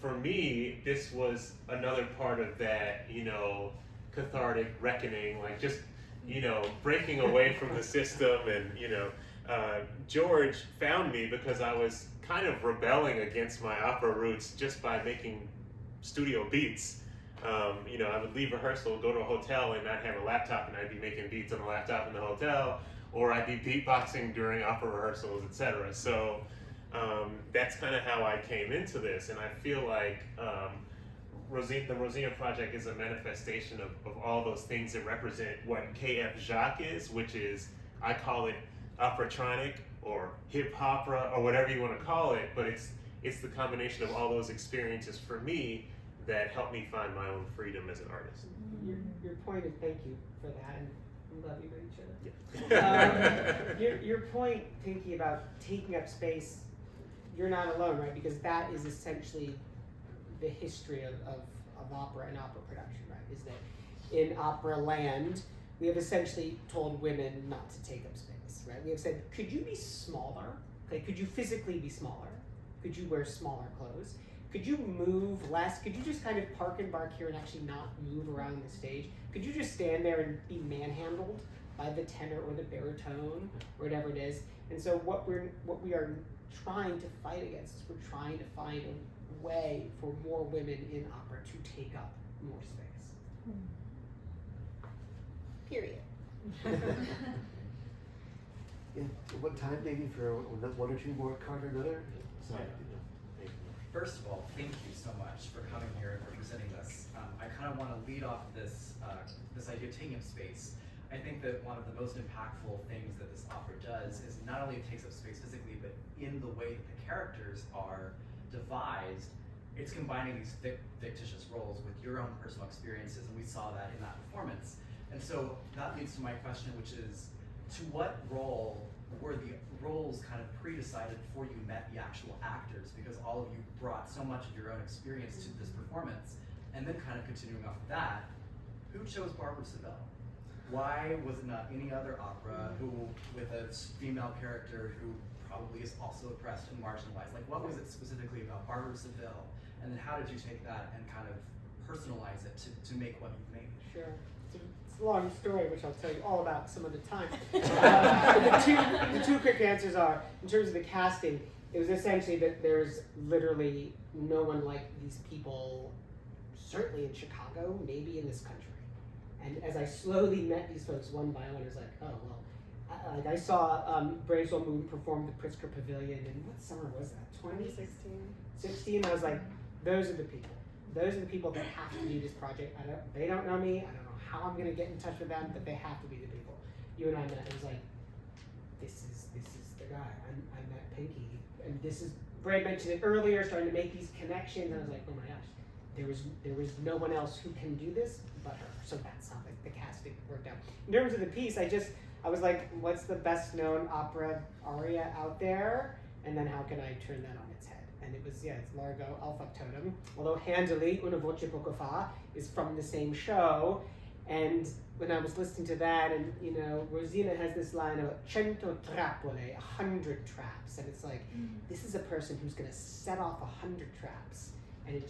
for me, this was another part of that, you know, cathartic reckoning, like just, you know, breaking away from the system. And you know, George found me because I was kind of rebelling against my opera roots just by making studio beats. You know, I would leave rehearsal, go to a hotel and not have a laptop, and I'd be making beats on the laptop in the hotel, or I'd be beatboxing during opera rehearsals, etc. So that's kind of how I came into this, and I feel like the Rosina Project is a manifestation of all those things that represent what KF Jacques is, which is I call it operatronic or hip opera or whatever you want to call it, but it's the combination of all those experiences for me that help me find my own freedom as an artist.
Your point is, thank you for that, and we love you with each other. Your point, Pinqy, about taking up space, you're not alone, right? Because that is essentially the history of opera and opera production, right? Is that in opera land, we have essentially told women not to take up space, right? We have said, could you be smaller? Okay, could you physically be smaller? Could you wear smaller clothes? Could you move less? Could you just kind of park and bark here and actually not move around the stage? Could you just stand there and be manhandled by the tenor or the baritone or whatever it is? And so what we are trying to fight against is we're trying to find a way for more women in opera to take up more space.
Period.
Yeah, what time maybe for one or two more Carter Miller? Sorry.
First of all, thank you so much for coming here and for presenting this. I kind of want to lead off this idea of taking up space. I think that one of the most impactful things that this opera does is not only it takes up space physically, but in the way that the characters are devised, it's combining these fictitious roles with your own personal experiences, and we saw that in that performance. And so that leads to my question, which is, to what role were the roles kind of pre-decided before you met the actual actors? Because all of you brought so much of your own experience to this performance. And then kind of continuing off of that, who chose Barber of Seville? Why was it not any other opera with a female character who probably is also oppressed and marginalized? Like, what was it specifically about Barber of Seville? And then how did you take that and kind of personalize it to make what you've made?
Sure. It's a long story, which I'll tell you all about some other time. The two quick answers are, in terms of the casting, it was essentially that there's literally no one like these people, certainly in Chicago, maybe in this country. And as I slowly met these folks one by one, it was like, oh, well, I saw Braves Will Move perform the Pritzker Pavilion, and what summer was that?
2016.
16, I was like, those are the people. Those are the people that have to do this project. They don't know me. I don't know how I'm going to get in touch with them, but they have to be the people. You and I met. It was like, this is the guy. I met Pinqy, and this is. Brad mentioned it earlier, starting to make these connections. And I was like, oh my gosh, there was no one else who can do this but her. So that's how the casting worked out. In terms of the piece, I was like, what's the best known opera aria out there? And then how can I turn that on its head? And it was, it's Largo al Factotum. Although handily, Una voce poco fa is from the same show. And when I was listening to that, and Rosina has this line of 100 trappole, 100 traps. And it's like, this is a person who's gonna set off 100 traps. And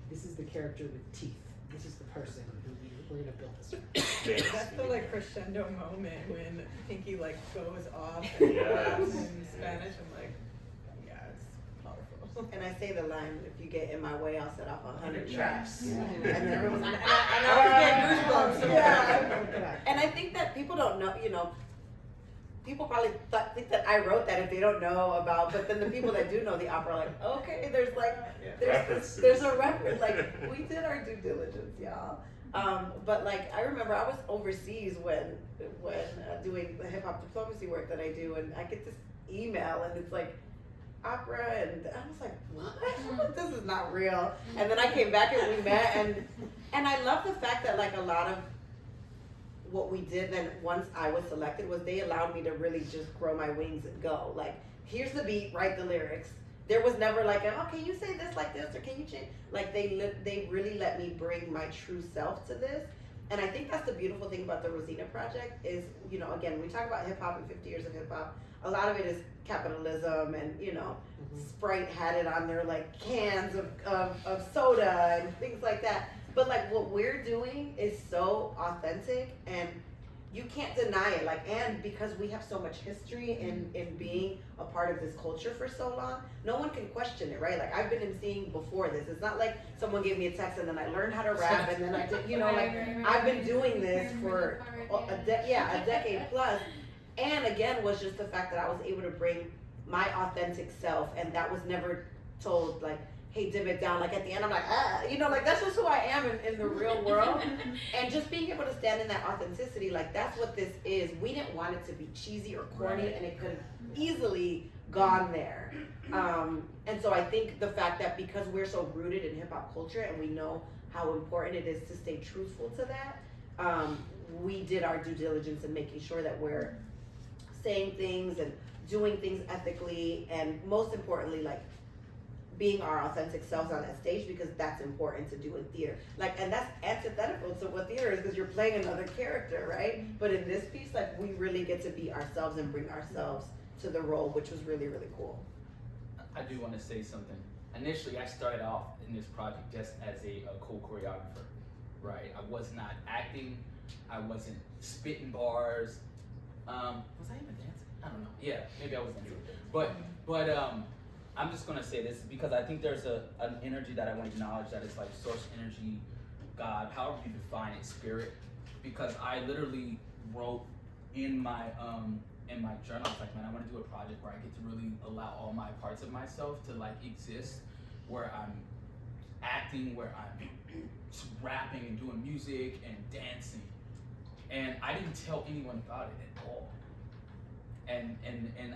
this is the character with teeth. This is the person who we're gonna build this.
That's the crescendo moment when Pinqy goes off and raps in Spanish. I'm like, yeah, it's powerful.
And I say the line, if you get in my way, I'll set off 100 traps.
Yeah.
And everyone's like, and I was getting goosebumps. Yeah. And I think that people don't know, people probably think that I wrote that if they don't know about, but then the people that do know the opera are like, okay, there's a reference, we did our due diligence, y'all. But I remember I was overseas when doing the hip hop diplomacy work that I do, and I get this email and it's like opera, and I was like, what? This is not real. And then I came back and we met, and I love the fact that a lot of what we did then once I was selected was they allowed me to really just grow my wings and go. Here's the beat, write the lyrics. There was never oh, can you say this like this, or can you change? They really let me bring my true self to this. And I think that's the beautiful thing about the Rosina Project is, again, we talk about hip hop and 50 years of hip hop. A lot of it is capitalism and, Sprite had it on their cans of soda and things like that. But what we're doing is so authentic, and you can't deny it. And because we have so much history in being a part of this culture for so long, no one can question it, right? I've been emceeing before this. It's not like someone gave me a text and then I learned how to rap and then I did, I've been doing this for a decade plus. And again, was just the fact that I was able to bring my authentic self, and that was never told hey, dim it down. Like at the end, I'm like, you know, like that's just who I am in the real world. And just being able to stand in that authenticity, like that's what this is. We didn't want it to be cheesy or corny, and it could have easily gone there. And so I think the fact that because we're so rooted in hip hop culture and we know how important it is to stay truthful to that, we did our due diligence in making sure that we're saying things and doing things ethically, and most importantly, like being our authentic selves on that stage, because that's important to do in theater. Like, and that's antithetical to what theater is, because you're playing another character, right? But in this piece, like, we really get to be ourselves and bring ourselves to the role, which was really, really cool.
I do want to say something. Initially, I started off in this project just as a co-choreographer, right? I was not acting. I wasn't spitting bars. Was I even dancing? I don't know. Yeah, maybe I was dancing. But I'm just gonna say this because I think there's an energy that I want to acknowledge that is like source energy, God, however you define it, spirit. Because I literally wrote in my journal, I was like, man, I want to do a project where I get to really allow all my parts of myself to like exist, where I'm acting, where I'm rapping and doing music and dancing. And I didn't tell anyone about it at all. And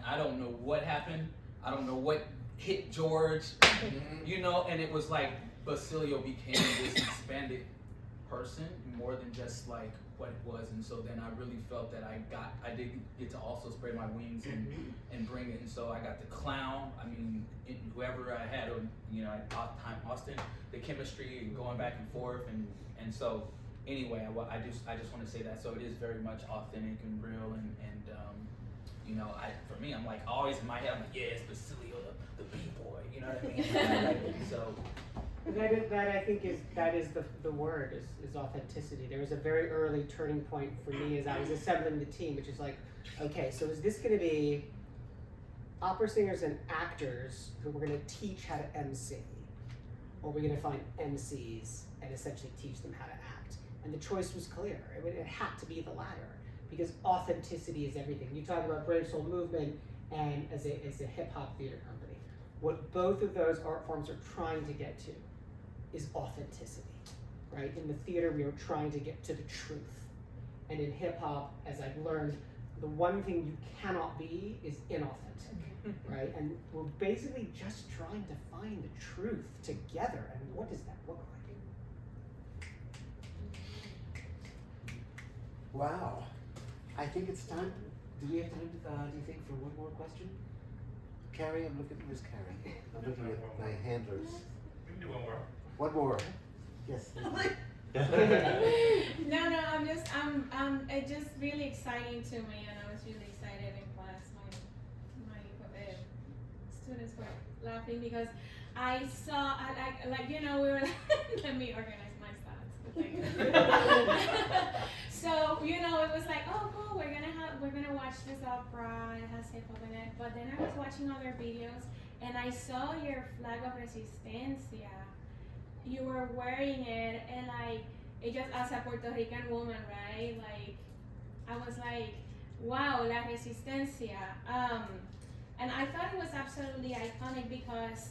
I don't know what happened. I don't know what hit George, you know, and it was like Basilio became this expanded person more than just like what it was. And so then I really felt that I did get to also spread my wings and bring it. And so I got the clown, I mean, whoever I had, or, you know, at time Austin, the chemistry and going back and forth. And so anyway, I just want to say that. So it is very much authentic and real, and you know, for me, I'm like always in my head, I'm like, yeah, it's Basilio, the B-boy, you know what I mean? So
That I think is the word is authenticity. There was a very early turning point for me as I was assembling the team, which is like, okay, so is this going to be opera singers and actors who we're going to teach how to MC, or are we going to find MCs and essentially teach them how to act? And the choice was clear. It had to be the latter, because authenticity is everything. You talk about Brave Soul Movement and as a hip hop theater company, what both of those art forms are trying to get to is authenticity, right? In the theater, we are trying to get to the truth. And in hip hop, as I've learned, the one thing you cannot be is inauthentic, right? And we're basically just trying to find the truth together. And what does that look like?
Wow. I think it's time. Do we have time, do you think, for one more question? Carrie, I'm looking at Miss Carrie. I'm looking at my handlers.
We can do one more.
One more. Yes.
No, it's just really exciting to me, and I was really excited in class. My students were laughing because I saw, like you know, we were let me organize my thoughts. So you know, it was like, oh cool, we're gonna watch this opera. It has hip hop in it. But then I was watching other videos, and I saw your flag of resistencia. You were wearing it, and like, it just, as a Puerto Rican woman, right? Like, I was like, wow, la resistencia. And I thought it was absolutely iconic because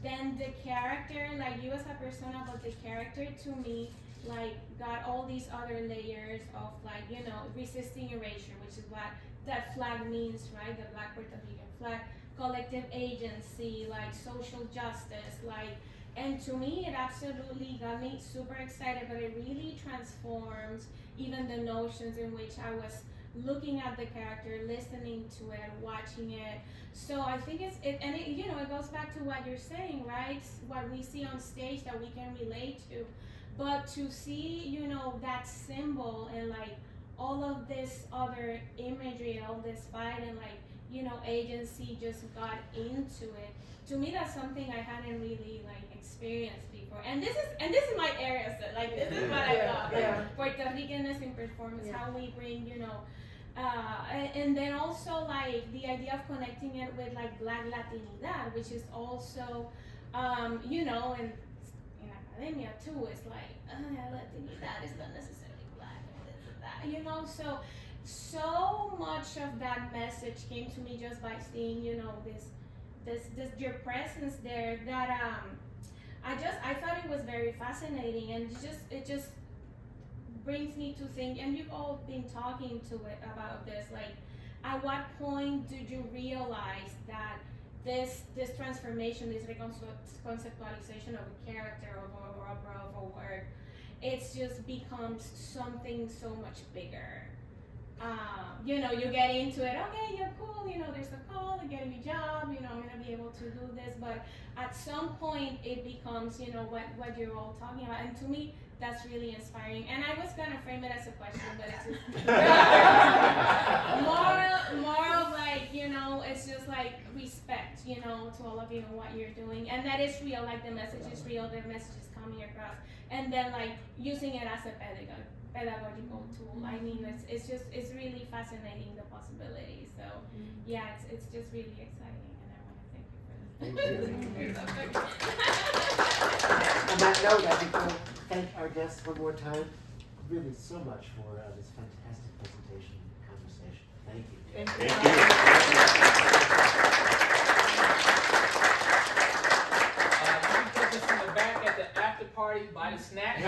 then the character, like you as a persona, but the character to me, like, got all these other layers of, like, you know, resisting erasure, which is what that flag means, right? The Black Puerto Rican flag, collective agency, like social justice, like. And to me, it absolutely got me super excited, but it really transformed even the notions in which I was looking at the character, listening to it, watching it. So I think it goes back to what you're saying, right? What we see on stage that we can relate to. But to see, you know, that symbol and like all of this other imagery, all this fight and like, you know, agency just got into it. To me, that's something I hadn't really like experienced before. And this is my area, so like this is what I love. Like, Puerto Ricanness in performance, how we bring, you know, and then also like the idea of connecting it with like Black Latinidad, which is also, you know, in academia too, it's like Latinidad is not necessarily Black and this and that, you know. So much of that message came to me just by seeing, you know, this your presence there that I thought it was very fascinating, and it just brings me to think, and you've all been talking to it about this, like at what point did you realize that this transformation, this conceptualization of a character, of an opera, of a work, it's just becomes something so much bigger. You know, you get into it, okay, you're cool, you know, there's a call, you get a new job, you know, I'm gonna be able to do this, but at some point it becomes, you know, what you're all talking about, and to me, that's really inspiring. And I was gonna frame it as a question, but it's just more of like, you know, it's just like respect, you know, to all of you and what you're doing, and that is real, like the message is real, the message is coming across, and then like using it as a pedagogical tool. I mean, it's really fascinating, the possibilities. So yeah, it's just really exciting, and I want to thank you for this.
Thank you. On that note, I think we'll thank our guests one more time, really so much for this fantastic presentation and conversation. Thank you.
Thank you.
You can catch us in the back at the after party, buy the snacks.